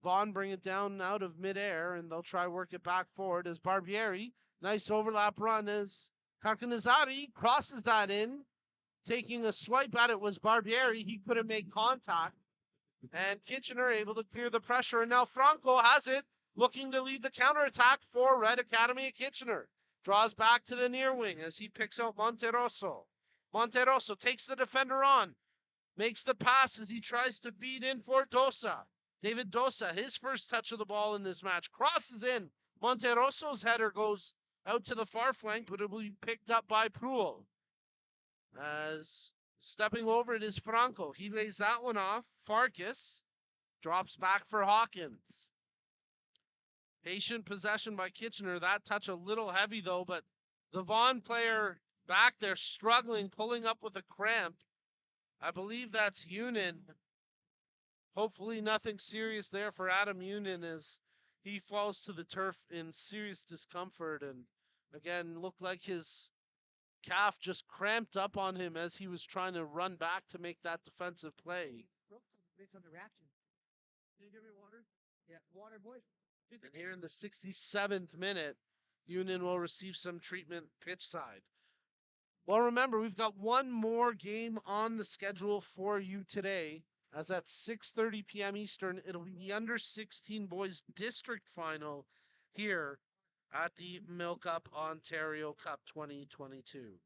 Vaughn bring it down out of midair, and they'll try work it back forward as Barbieri. Nice overlap run as Karkanizari crosses that in. Taking a swipe at it was Barbieri. He couldn't make contact. And Kitchener able to clear the pressure. And now Franco has it, looking to lead the counterattack for Red Academy of Kitchener. Draws back to the near wing as he picks out Monterosso. Monterosso takes the defender on. Makes the pass as he tries to feed in for Dosa. David Dosa, his first touch of the ball in this match, crosses in. Monterosso's header goes out to the far flank, but it will be picked up by Pruel. As stepping over it is Franco. He lays that one off. Farkas drops back for Hawkins. Patient possession by Kitchener. That touch a little heavy though, but the Vaughn player back there struggling, pulling up with a cramp. I believe that's Unin. Hopefully nothing serious there for Adam Unin as he falls to the turf in serious discomfort, and again looked like his calf just cramped up on him as he was trying to run back to make that defensive play. Based on the reaction. Can you give me water? Yeah, water, boys. And here in the 67th minute, Unin will receive some treatment pitch side. Well, remember, we've got one more game on the schedule for you today. As at 6:30 p.m. Eastern, it'll be the under-16 boys district final here at the MilkUP Ontario Cup 2022.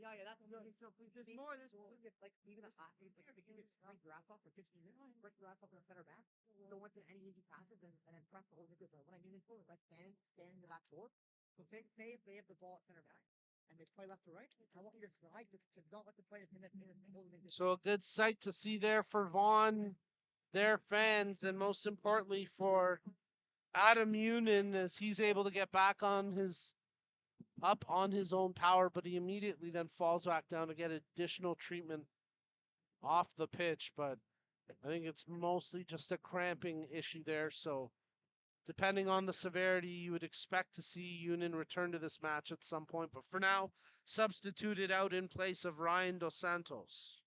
Yeah, that's good. There's more. There's like even like grass off for 15 minutes, break grass off in the center back. Don't want any easy passes and then press the whole because what I mean is like stand in the back four. So say if they have the ball at center back and they play left to right, I want you to slide to not let the players in that. So a good sight to see there for Vaughn, their fans, and most importantly for Adam Unin as he's able to get back on his up on his own power, but he immediately then falls back down to get additional treatment off the pitch. But I think it's mostly just a cramping issue there. So depending on the severity, you would expect to see Unin return to this match at some point. But for now, substituted out in place of Ryan Dos Santos.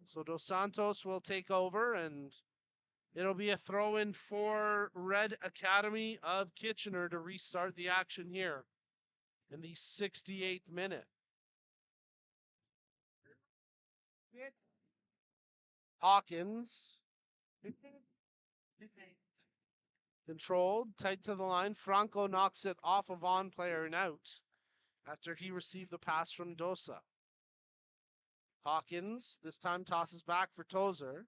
So Dos Santos will take over, and it'll be a throw-in for Red Academy of Kitchener to restart the action here in the 68th minute. Hawkins. Controlled, tight to the line. Franco knocks it off a Vaughn player and out after he received the pass from Dosa. Hawkins this time tosses back for Tozer.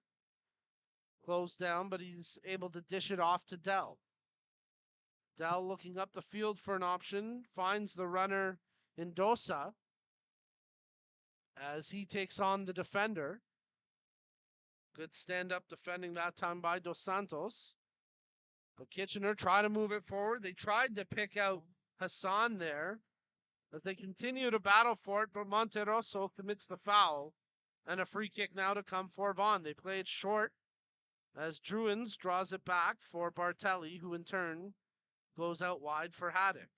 Closed down, but he's able to dish it off to Dell. Dell looking up the field for an option, finds the runner in Dosa as he takes on the defender. Good stand-up defending that time by Dos Santos. But Kitchener try to move it forward. They tried to pick out Hassan there as they continue to battle for it, but Monterosso commits the foul. And a free kick now to come for Vaughn. They play it short as Druins draws it back for Bartelli, who in turn goes out wide for Haddock.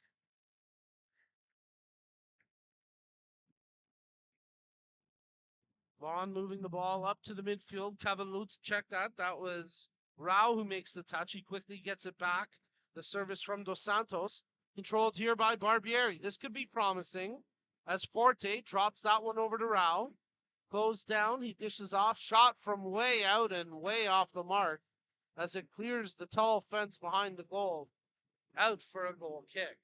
Vaughn moving the ball up to the midfield. Kevin Lutz, check that. That was Rao who makes the touch. He quickly gets it back. The service from Dos Santos. Controlled here by Barbieri. This could be promising as Forte drops that one over to Rao. Closed down. He dishes off. Shot from way out and way off the mark. as it clears the tall fence behind the goal, out for a goal kick.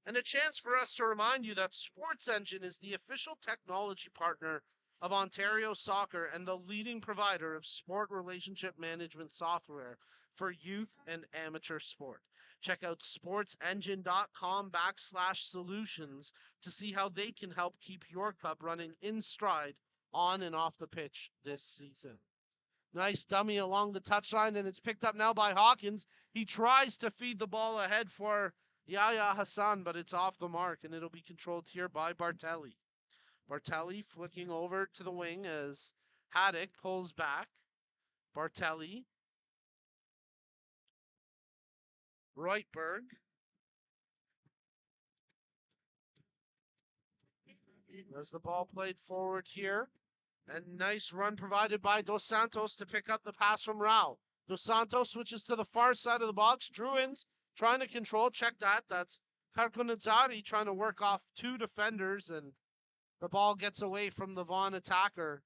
And a chance for us to remind you that Sports Engine is the official technology partner of Ontario Soccer and the leading provider of sport relationship management software for youth and amateur sport. Check out sportsengine.com/solutions to see how they can help keep your club running in stride on and off the pitch this season. Nice dummy along the touchline, and it's picked up now by Hawkins. He tries to feed the ball ahead for Yahya Hassan, but it's off the mark, and it'll be controlled here by Bartelli. Bartelli flicking over to the wing as Haddock pulls back. Bartelli. Reutberg. As the ball played forward here. And nice run provided by Dos Santos to pick up the pass from Rao. Dos Santos switches to the far side of the box. Druins trying to control. Check that. That's Karkonadzari trying to work off two defenders, and the ball gets away from the Vaughan attacker.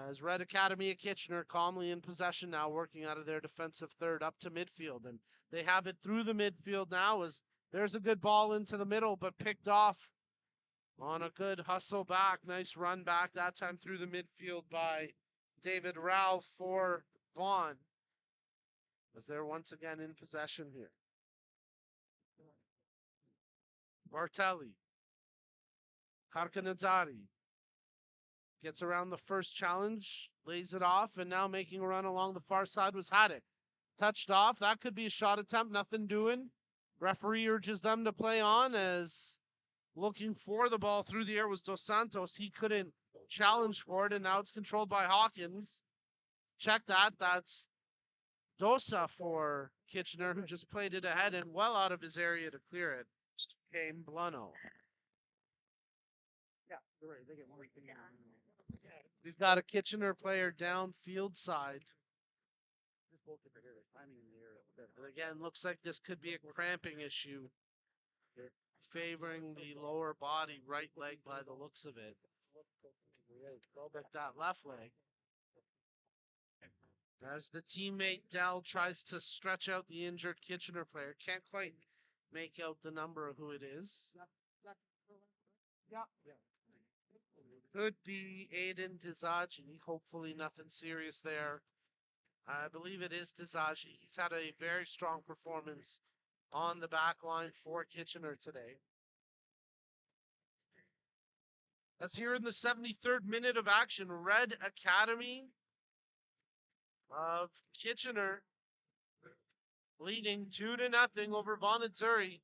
As Red Academy of Kitchener calmly in possession now, working out of their defensive third up to midfield. And they have it through the midfield now as there's a good ball into the middle, but picked off on a good hustle back. Nice run back, that time through the midfield by David Rao for Vaughan. As they're once again in possession here. Bartelli. Karkanadzari. Gets around the first challenge, lays it off, and now making a run along the far side was Haddock. Touched off, that could be a shot attempt, nothing doing. Referee urges them to play on as looking for the ball through the air was Dos Santos. He couldn't challenge for it, and now it's controlled by Hawkins. Check that, that's Dosa for Kitchener, who just played it ahead and well out of his area to clear it. Came Bluno. Yeah, you're right. They get one. We've got a Kitchener player down field side. And again, looks like this could be a cramping issue, favoring the lower body, right leg by the looks of it. But that left leg. As the teammate Dell tries to stretch out the injured Kitchener player, can't quite make out the number of who it is. Could be Aiden Dizaji. Hopefully nothing serious there. I believe it is Dizaji. He's had a very strong performance on the back line for Kitchener today. As here in the 73rd minute of action, Red Academy of Kitchener leading 2-0 over Vaughan Azzurri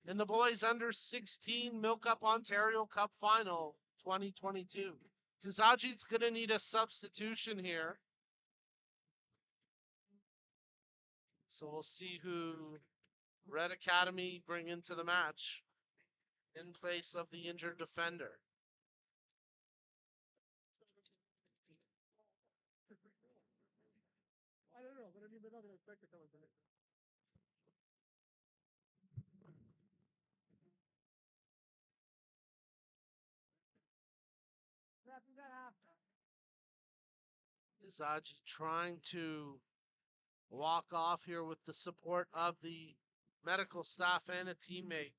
in the boys under 16 MilkUP Ontario Cup Final 2022. Dizaji's going to need a substitution here. So we'll see who Red Academy bring into the match in place of the injured defender. I don't know, but I mean, they're not going to expect to come into it. Dizaji trying to walk off here with the support of the medical staff and a teammate.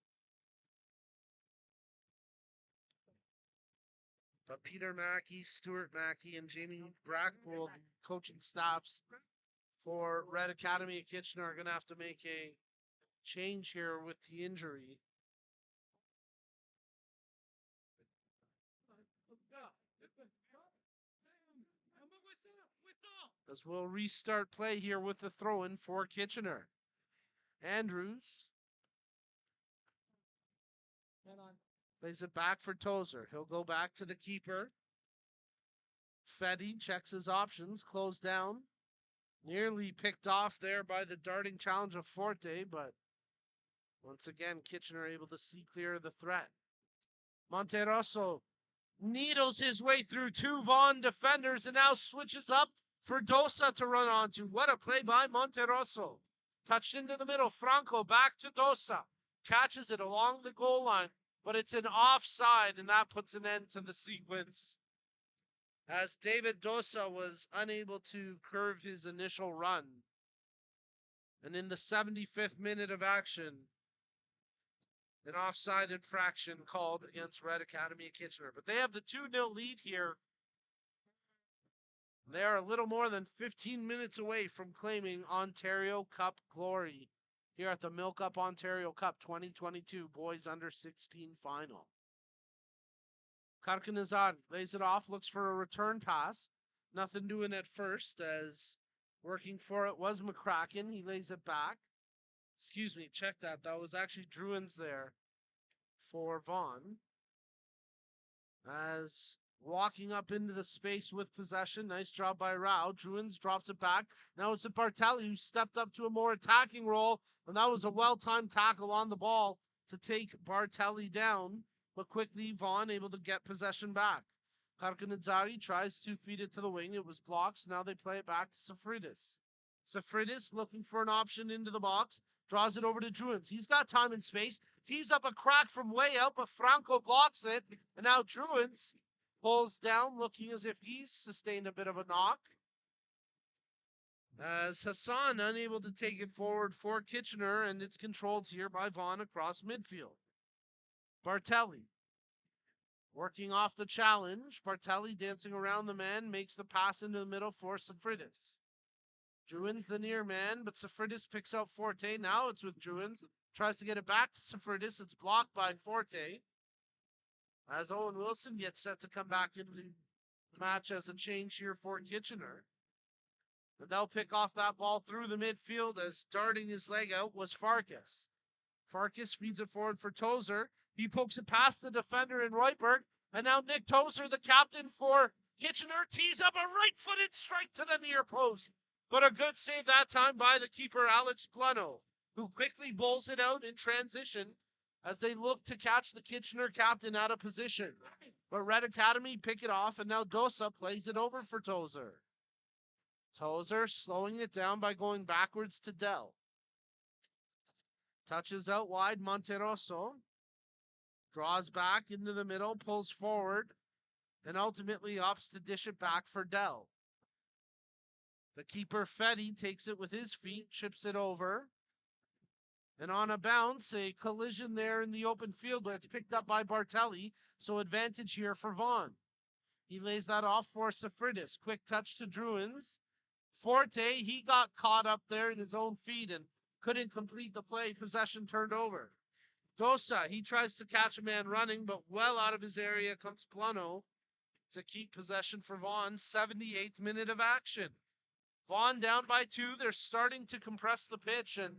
But Peter Mackey, Stuart Mackey, and Jamie Brackpool, the coaching staffs for Red Academy of Kitchener, are going to have to make a change here with the injury. As we'll restart play here with the throw-in for Kitchener. Andrews plays it back for Tozer. He'll go back to the keeper. Fetty checks his options, closed down. Nearly picked off there by the darting challenge of Forte, but once again, Kitchener able to see clear of the threat. Monterosso needles his way through two Vaughan defenders and now switches up for Dosa to run onto. What a play by Monterosso. Touched into the middle. Franco back to Dosa. Catches it along the goal line, but it's an offside, and that puts an end to the sequence. as David Dosa was unable to curve his initial run. And in the 75th minute of action, an offside infraction called against Red Academy of Kitchener. But they have the 2-0 lead here. They are a little more than 15 minutes away from claiming Ontario Cup glory here at the MilkUP Ontario Cup 2022 Boys Under 16 Final. Karkanazad lays it off, looks for a return pass. Nothing doing at first, as working for it was McCracken. He lays it back. Excuse me, check that. That was actually Druins there for Vaughn. As walking up into the space with possession. Nice job by Rao. Druins drops it back. Now it's Bartelli, who stepped up to a more attacking role. And that was a well-timed tackle on the ball to take Bartelli down. But quickly, Vaughn able to get possession back. Karkanadzari tries to feed it to the wing. It was blocked. So now they play it back to Safridis. Safridis looking for an option into the box. Draws it over to Druins. He's got time and space. Tees up a crack from way out, but Franco blocks it. And now Druins pulls down, looking as if he's sustained a bit of a knock. As Hassan unable to take it forward for Kitchener, and it's controlled here by Vaughn across midfield. Bartelli working off the challenge. Bartelli dancing around the man, makes the pass into the middle for Safridis. Druins the near man, but Safridis picks out Forte. Now it's with Druins. Tries to get it back to Safridis. It's blocked by Forte. As Owen Wilson gets set to come back into the match as a change here for Kitchener. And they'll pick off that ball through the midfield as darting his leg out was Farkas. Farkas feeds it forward for Tozer. He pokes it past the defender in Royberg. And now Nick Tozer, the captain for Kitchener, tees up a right-footed strike to the near post. But a good save that time by the keeper, Alex Plano, who quickly bowls it out in transition as they look to catch the Kitchener captain out of position. But Red Academy pick it off, and now Dosa plays it over for Tozer. Tozer slowing it down by going backwards to Dell. Touches out wide, Monterosso. Draws back into the middle, pulls forward, and ultimately opts to dish it back for Dell. The keeper, Fetty, takes it with his feet, chips it over. And on a bounce, a collision there in the open field, but it's picked up by Bartelli, so advantage here for Vaughn. He lays that off for Safridis. Quick touch to Druins. Forte, he got caught up there in his own feet and couldn't complete the play. Possession turned over. Dosa, he tries to catch a man running, but well out of his area comes Plano to keep possession for Vaughn. 78th minute of action. Vaughn down by 2. They're starting to compress the pitch and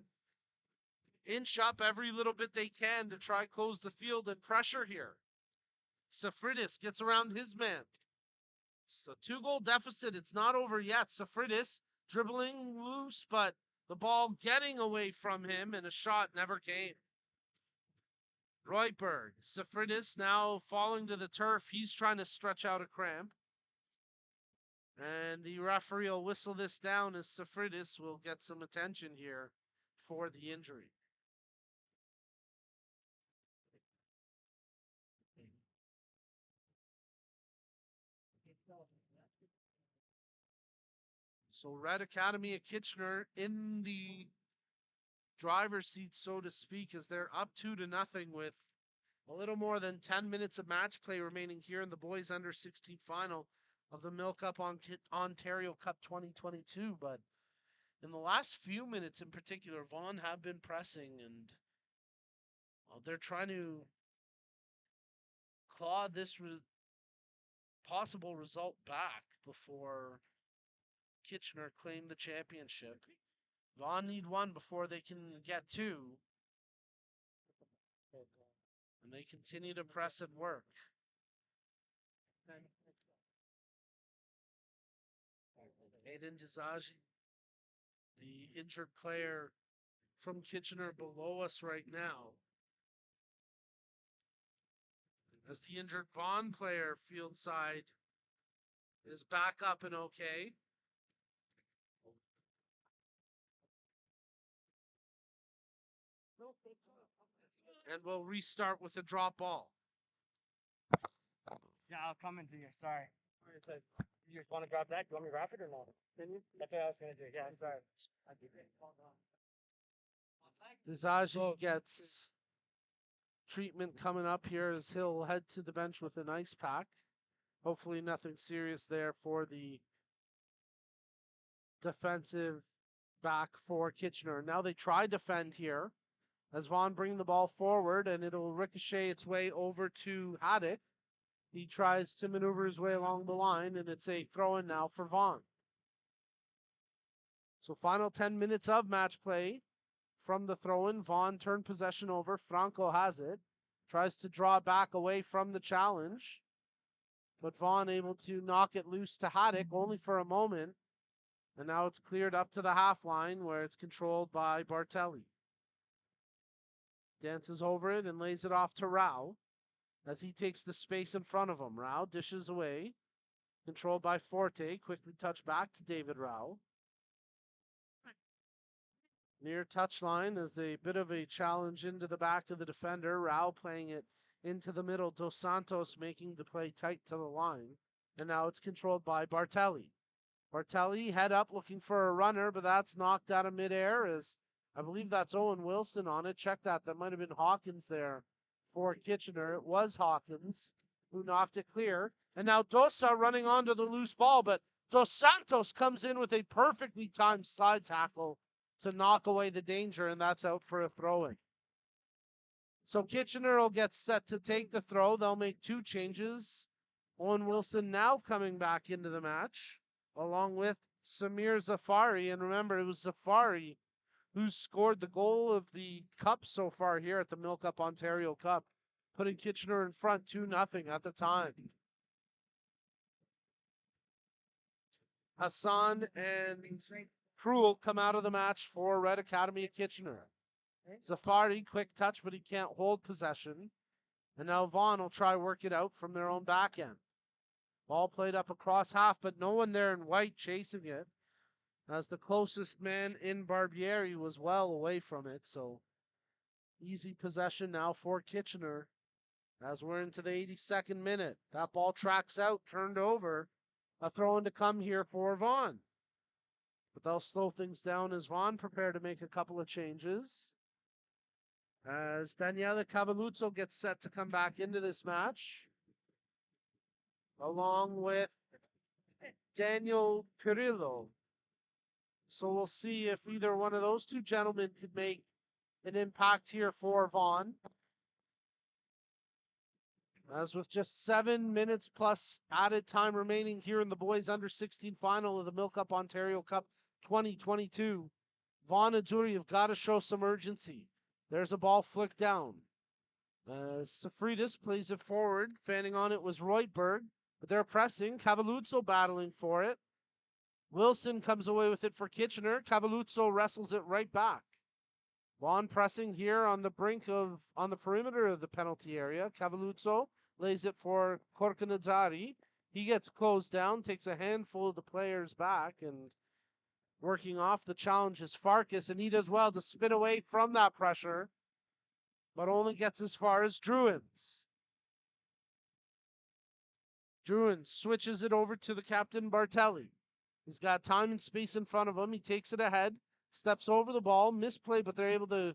inch up every little bit they can to try close the field and pressure here. Safridis gets around his man. It's a 2-goal deficit. It's not over yet. Safridis dribbling loose, but the ball getting away from him, and a shot never came. Royberg. Safridis now falling to the turf. He's trying to stretch out a cramp. And the referee will whistle this down as Safridis will get some attention here for the injury. So Red Academy of Kitchener in the driver's seat, so to speak, as they're up 2-0 with a little more than 10 minutes of match play remaining here in the boys under 16 final of the MilkUP Ontario Cup 2022. But in the last few minutes in particular, Vaughn have been pressing, and they're trying to claw this possible result back before Kitchener claim the championship. Vaughn need 1 before they can get 2. And they continue to press and work. Aiden Dizaji, the injured player from Kitchener, below us right now. As the injured Vaughn player, field side, is back up and okay. And we'll restart with a drop ball. Yeah, I'll come into you. Sorry. You just want to drop that? You want me to wrap it or not? That's what I was gonna do. Yeah, sorry. Dizaji gets treatment coming up here as he'll head to the bench with an ice pack. Hopefully nothing serious there for the defensive back for Kitchener. Now they try defend here as Vaughn bring the ball forward, and it'll ricochet its way over to Haddock. He tries to maneuver his way along the line, and it's a throw-in now for Vaughn. So final 10 minutes of match play from the throw-in. Vaughn turned possession over. Franco has it. Tries to draw back away from the challenge. But Vaughn able to knock it loose to Haddock only for a moment. And now it's cleared up to the half line where it's controlled by Bartelli. Dances over it and lays it off to Rao as he takes the space in front of him. Rao dishes away. Controlled by Forte. Quickly touched back to David Rao. Near touchline is a bit of a challenge into the back of the defender. Rao playing it into the middle. Dos Santos making the play tight to the line. And now it's controlled by Bartelli. Bartelli head up looking for a runner, but that's knocked out of midair as I believe that's Owen Wilson on it. Check that. That might have been Hawkins there for Kitchener. It was Hawkins who knocked it clear. And now Dosa running onto the loose ball, but Dos Santos comes in with a perfectly timed slide tackle to knock away the danger, and that's out for a throw-in. So Kitchener will get set to take the throw. They'll make two changes. Owen Wilson now coming back into the match, along with Samir Zafari. And remember, it was Zafari who scored the goal of the cup so far here at the MilkUP Ontario Cup, putting Kitchener in front 2-0 at the time. Hassan and Krul come out of the match for Red Academy of Kitchener. Zafari, quick touch, but he can't hold possession. And now Vaughn will try work it out from their own back end. Ball played up across half, but no one there in white chasing it, as the closest man in Barbieri was well away from it. So easy possession now for Kitchener as we're into the 82nd minute. That ball tracks out, turned over. A throw-in to come here for Vaughn. But they'll slow things down as Vaughn prepare to make a couple of changes. As Daniele Cavalluzzo gets set to come back into this match, along with Daniel Pirillo. So we'll see if either one of those two gentlemen could make an impact here for Vaughn. As with just 7 minutes plus added time remaining here in the boys under 16 final of the MilkUP Ontario Cup 2022, Vaughn and Zuri have got to show some urgency. There's a ball flicked down. Safridis plays it forward. Fanning on it was Reutberg, but they're pressing. Cavalluzzo battling for it. Wilson comes away with it for Kitchener. Cavalluzzo wrestles it right back. Vaughn pressing here on the perimeter of the penalty area. Cavalluzzo lays it for Korkanadzari. He gets closed down, takes a handful of the players back, and working off the challenge is Farkas, and he does well to spin away from that pressure, but only gets as far as Druins. Druins switches it over to the captain, Bartelli. He's got time and space in front of him. He takes it ahead, steps over the ball, misplay, but they're able to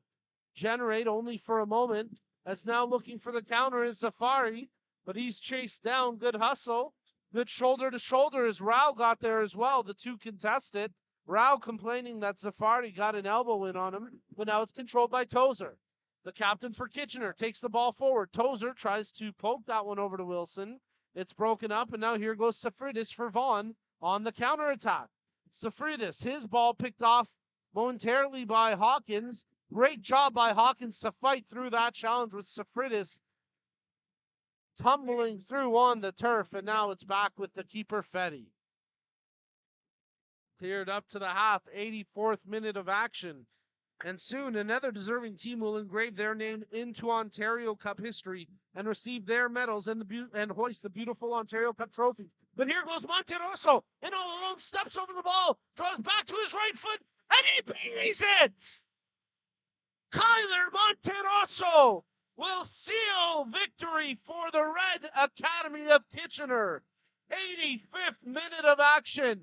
generate only for a moment. As now looking for the counter is Zafari, but he's chased down. Good hustle. Good shoulder to shoulder as Rao got there as well. The two contested. Rao complaining that Zafari got an elbow in on him, but now it's controlled by Tozer. The captain for Kitchener takes the ball forward. Tozer tries to poke that one over to Wilson. It's broken up, and now here goes Safridis for Vaughn on the counterattack. Safridis, his ball picked off momentarily by Hawkins. Great job by Hawkins to fight through that challenge with Safridis tumbling through on the turf, and now it's back with the keeper, Fetty. Cleared up to the half, 84th minute of action. And soon another deserving team will engrave their name into Ontario Cup history and receive their medals and hoist the beautiful Ontario Cup trophy. But here goes Monterosso, and all alone steps over the ball, draws back to his right foot, and he buries it! Kyler Monterosso will seal victory for the Red Academy of Kitchener. 85th minute of action.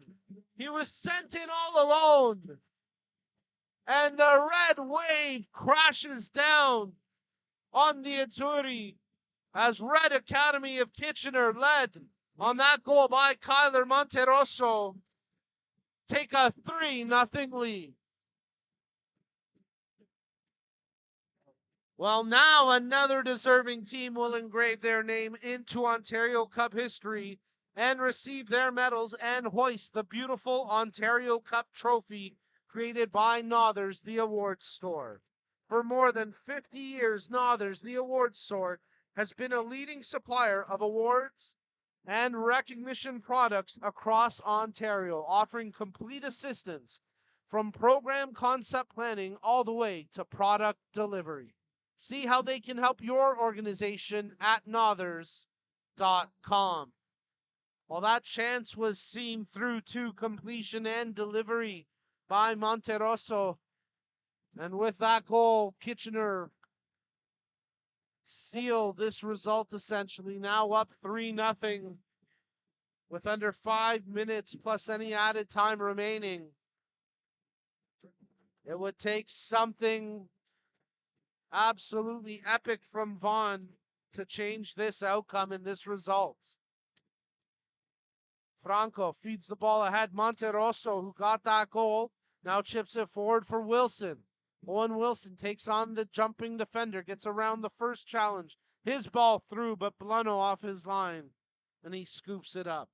He was sent in all alone. And the red wave crashes down on the Azzurri as Red Academy of Kitchener, led on that goal by Kyler Monterosso, take a 3-0 lead. Well, now another deserving team will engrave their name into Ontario Cup history and receive their medals and hoist the beautiful Ontario Cup trophy created by Nothers, the awards store. For more than 50 years, Nothers, the awards store, has been a leading supplier of awards and recognition products across Ontario, offering complete assistance from program concept planning all the way to product delivery. See how they can help your organization at nothers.com. Well, that chance was seen through to completion and delivery by Monterosso. And with that goal, Kitchener sealed this result essentially, now up 3-0 with under 5 minutes plus any added time remaining. It would take something absolutely epic from Vaughan to change this outcome and this result. Franco feeds the ball ahead. Monterosso, who got that goal, now chips it forward for Wilson. Owen Wilson takes on the jumping defender, gets around the first challenge. His ball through, but Bluno off his line, and he scoops it up.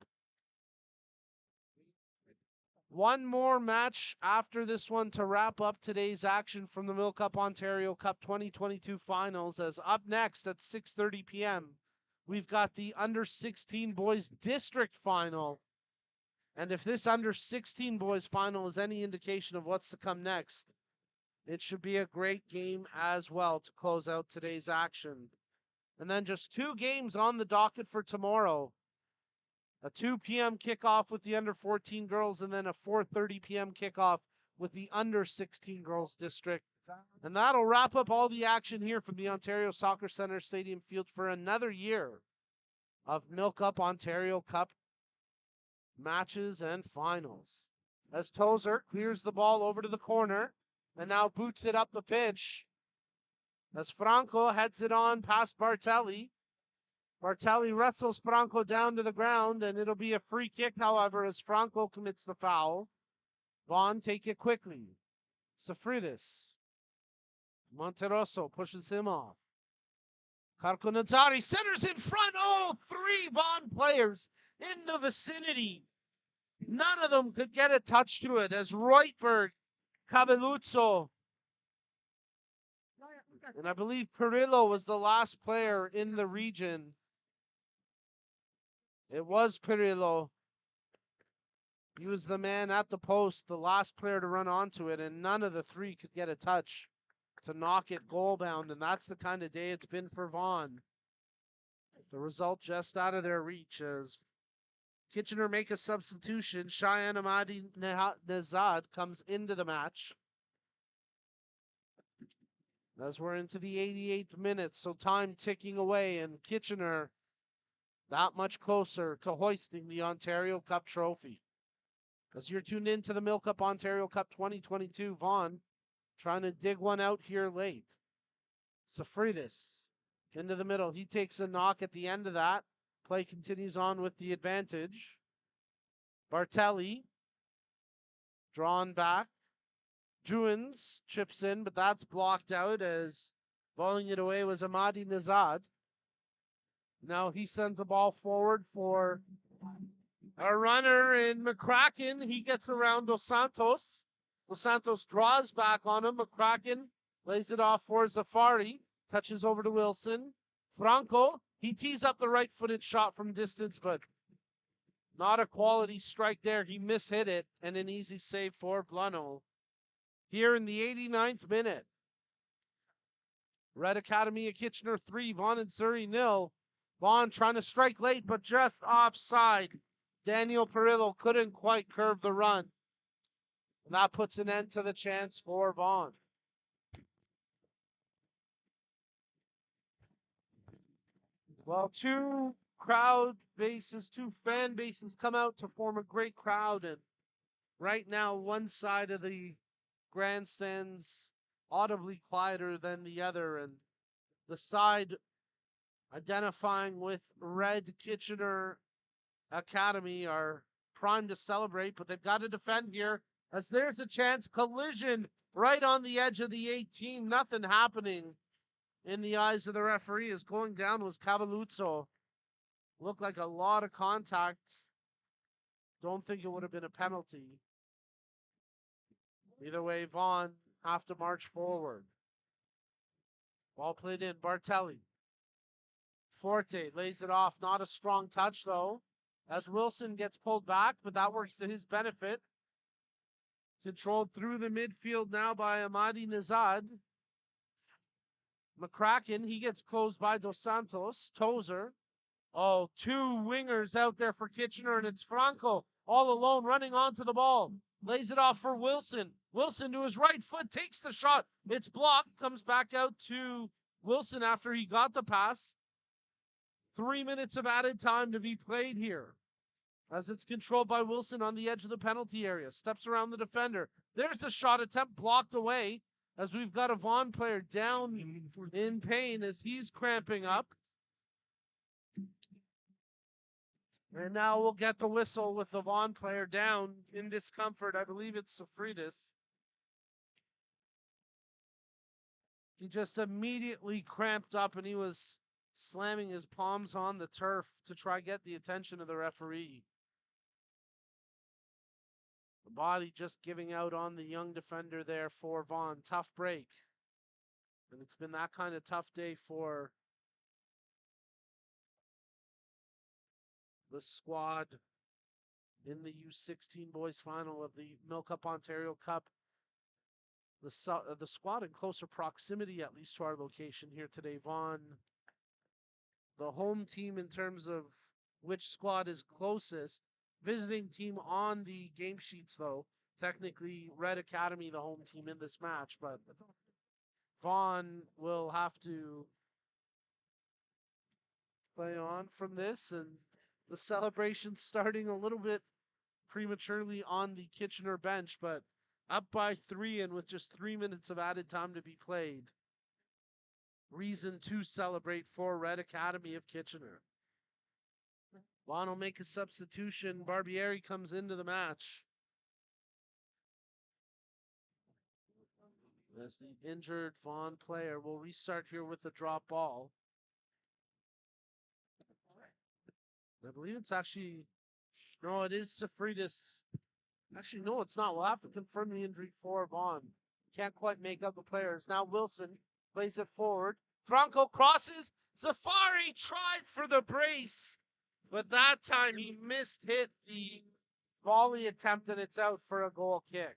One more match after this one to wrap up today's action from the MilkUP Ontario Cup 2022 finals, as up next at 6:30 p.m. we've got the under-16 boys district final. And if this under-16 boys final is any indication of what's to come next, it should be a great game as well to close out today's action. And then just 2 games on the docket for tomorrow. A 2 p.m. kickoff with the under-14 girls, and then a 4:30 p.m. kickoff with the under-16 girls district. And that'll wrap up all the action here from the Ontario Soccer Centre Stadium Field for another year of MilkUP Ontario Cup matches and finals. As Tozer clears the ball over to the corner and now boots it up the pitch. As Franco heads it on past Bartelli. Bartelli wrestles Franco down to the ground, and it'll be a free kick, however, as Franco commits the foul. Vaughan take it quickly. Safridis. Monterosso pushes him off. Karkonazzari centers in front. Oh, 3 Vaughan players in the vicinity. None of them could get a touch to it as Reutberg, Cavelluzzo, and I believe Perillo was the last player in the region. It was Perillo. He was the man at the post, the last player to run onto it, and none of the 3 could get a touch to knock it goal bound, and that's the kind of day it's been for Vaughan. The result just out of their reach as Kitchener make a substitution. Cheyenne Amadi Nezad comes into the match. As we're into the 88th minute, so time ticking away, and Kitchener that much closer to hoisting the Ontario Cup trophy. As you're tuned in to the MilkUP Ontario Cup 2022, Vaughan trying to dig one out here late. Safridis into the middle. He takes a knock at the end of that. Play continues on with the advantage. Bartelli drawn back. Druins chips in, but that's blocked out as bowling it away was Amadi Nazad. Now he sends a ball forward for a runner in McCracken. He gets around Dos Santos. Dos Santos draws back on him. McCracken lays it off for Zafari. Touches over to Wilson. Franco, he tees up the right-footed shot from distance, but not a quality strike there. He mishit it, and an easy save for Bluno. Here in the 89th minute. Red Academy of Kitchener 3, Vaughan and Surrey 0. Vaughan trying to strike late, but just offside. Daniel Perillo couldn't quite curve the run. And that puts an end to the chance for Vaughan. Well, 2 crowd bases, two fan bases come out to form a great crowd. And right now, one side of the grandstands audibly quieter than the other, and the side identifying with Red Kitchener Academy are primed to celebrate, but they've got to defend here as there's a chance. Collision right on the edge of the 18. Nothing happening in the eyes of the referee as going down was Cavalluzzo. Looked like a lot of contact. Don't think it would have been a penalty. Either way, Vaughn have to march forward. Ball played in. Bartelli. Forte lays it off. Not a strong touch, though, as Wilson gets pulled back, but that works to his benefit. Controlled through the midfield now by Amadi Nazad. McCracken, he gets closed by Dos Santos. Tozer. Oh, two wingers out there for Kitchener, and it's Franco all alone running onto the ball. Lays it off for Wilson. Wilson to his right foot takes the shot. It's blocked. Comes back out to Wilson after he got the pass. 3 minutes of added time to be played here, as it's controlled by Wilson on the edge of the penalty area. Steps around the defender. There's the shot attempt blocked away, as we've got a Vaughan player down in pain as he's cramping up. And now we'll get the whistle with the Vaughan player down in discomfort. I believe it's Safridis. He just immediately cramped up and he was slamming his palms on the turf to try get the attention of the referee. The body just giving out on the young defender there for Vaughan. Tough break. And it's been that kind of tough day for the squad in the U16 boys final of the MilkUP Ontario Cup. The squad in closer proximity, at least to our location here today. Vaughan, the home team in terms of which squad is closest. Visiting team on the game sheets, though. Technically, Red Academy, the home team in this match, but Vaughan will have to play on from this, and the celebration starting a little bit prematurely on the Kitchener bench, but up by 3 and with just 3 minutes of added time to be played. Reason to celebrate for Red Academy of Kitchener. Vaughan will make a substitution. Barbieri comes into the match as the injured Vaughan player will restart here with the drop ball. I believe it's actually, no, it is Safridis. Actually, no, it's not. We'll have to confirm the injury for Vaughan. Can't quite make up the players. Now Wilson plays it forward. Franco crosses. Zafari tried for the brace, but that time he hit the volley attempt, and it's out for a goal kick.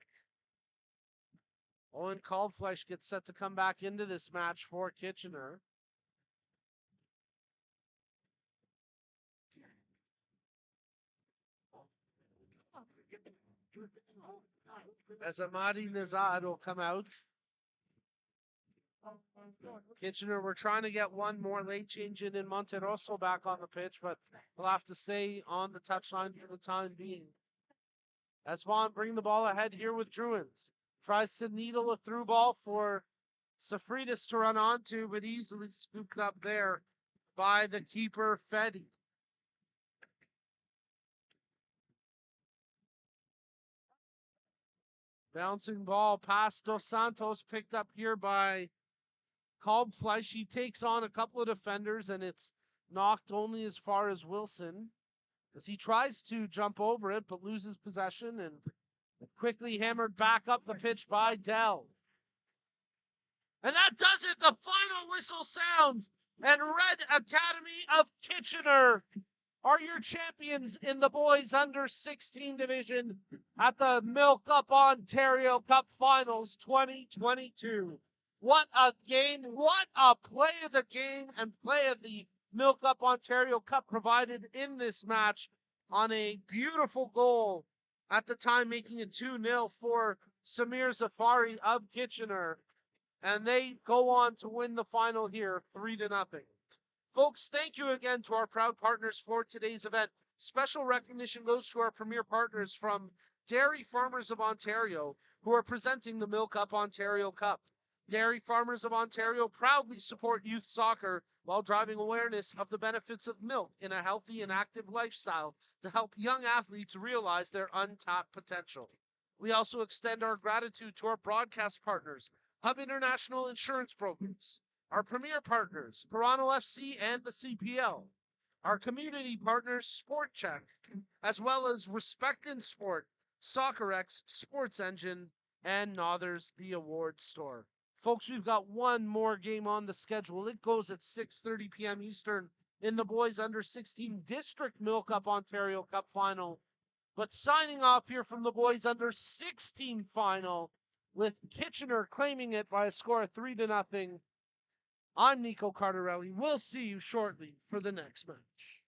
Owen Kalbfleisch gets set to come back into this match for Kitchener. As Amadi Nazad will come out. Kitchener, we're trying to get one more late change in Monterosso back on the pitch, but we'll have to stay on the touchline for the time being. As Vaughan bring the ball ahead here with Druins. Tries to needle a through ball for Safridis to run onto, but easily scooped up there by the keeper, Fedi. Bouncing ball past Dos Santos, picked up here by Kalbfleisch. He takes on a couple of defenders, and it's knocked only as far as Wilson as he tries to jump over it, but loses possession and quickly hammered back up the pitch by Dell. And that does it. The final whistle sounds, and Red Academy of Kitchener are your champions in the boys under 16 division at the MilkUP Ontario Cup Finals 2022. What a game, what a play of the game and play of the MilkUP Ontario Cup provided in this match on a beautiful goal at the time, making it 2-0 for Samir Zafari of Kitchener. And they go on to win the final here 3-0. Folks, thank you again to our proud partners for today's event. Special recognition goes to our premier partners from Dairy Farmers of Ontario, who are presenting the MilkUP Ontario Cup. Dairy Farmers of Ontario proudly support youth soccer while driving awareness of the benefits of milk in a healthy and active lifestyle to help young athletes realize their untapped potential. We also extend our gratitude to our broadcast partners, Hub International Insurance Brokers, our premier partners, Toronto FC and the CPL, our community partners, Sport Check, as well as Respect in Sport, SoccerX, Sports Engine, and Nothers, the awards store. Folks, we've got one more game on the schedule. It goes at 6:30 p.m. Eastern in the boys under 16 District MilkUP Ontario Cup final. But signing off here from the boys under 16 final with Kitchener claiming it by a score of 3-0. I'm Nico Cardarelli. We'll see you shortly for the next match.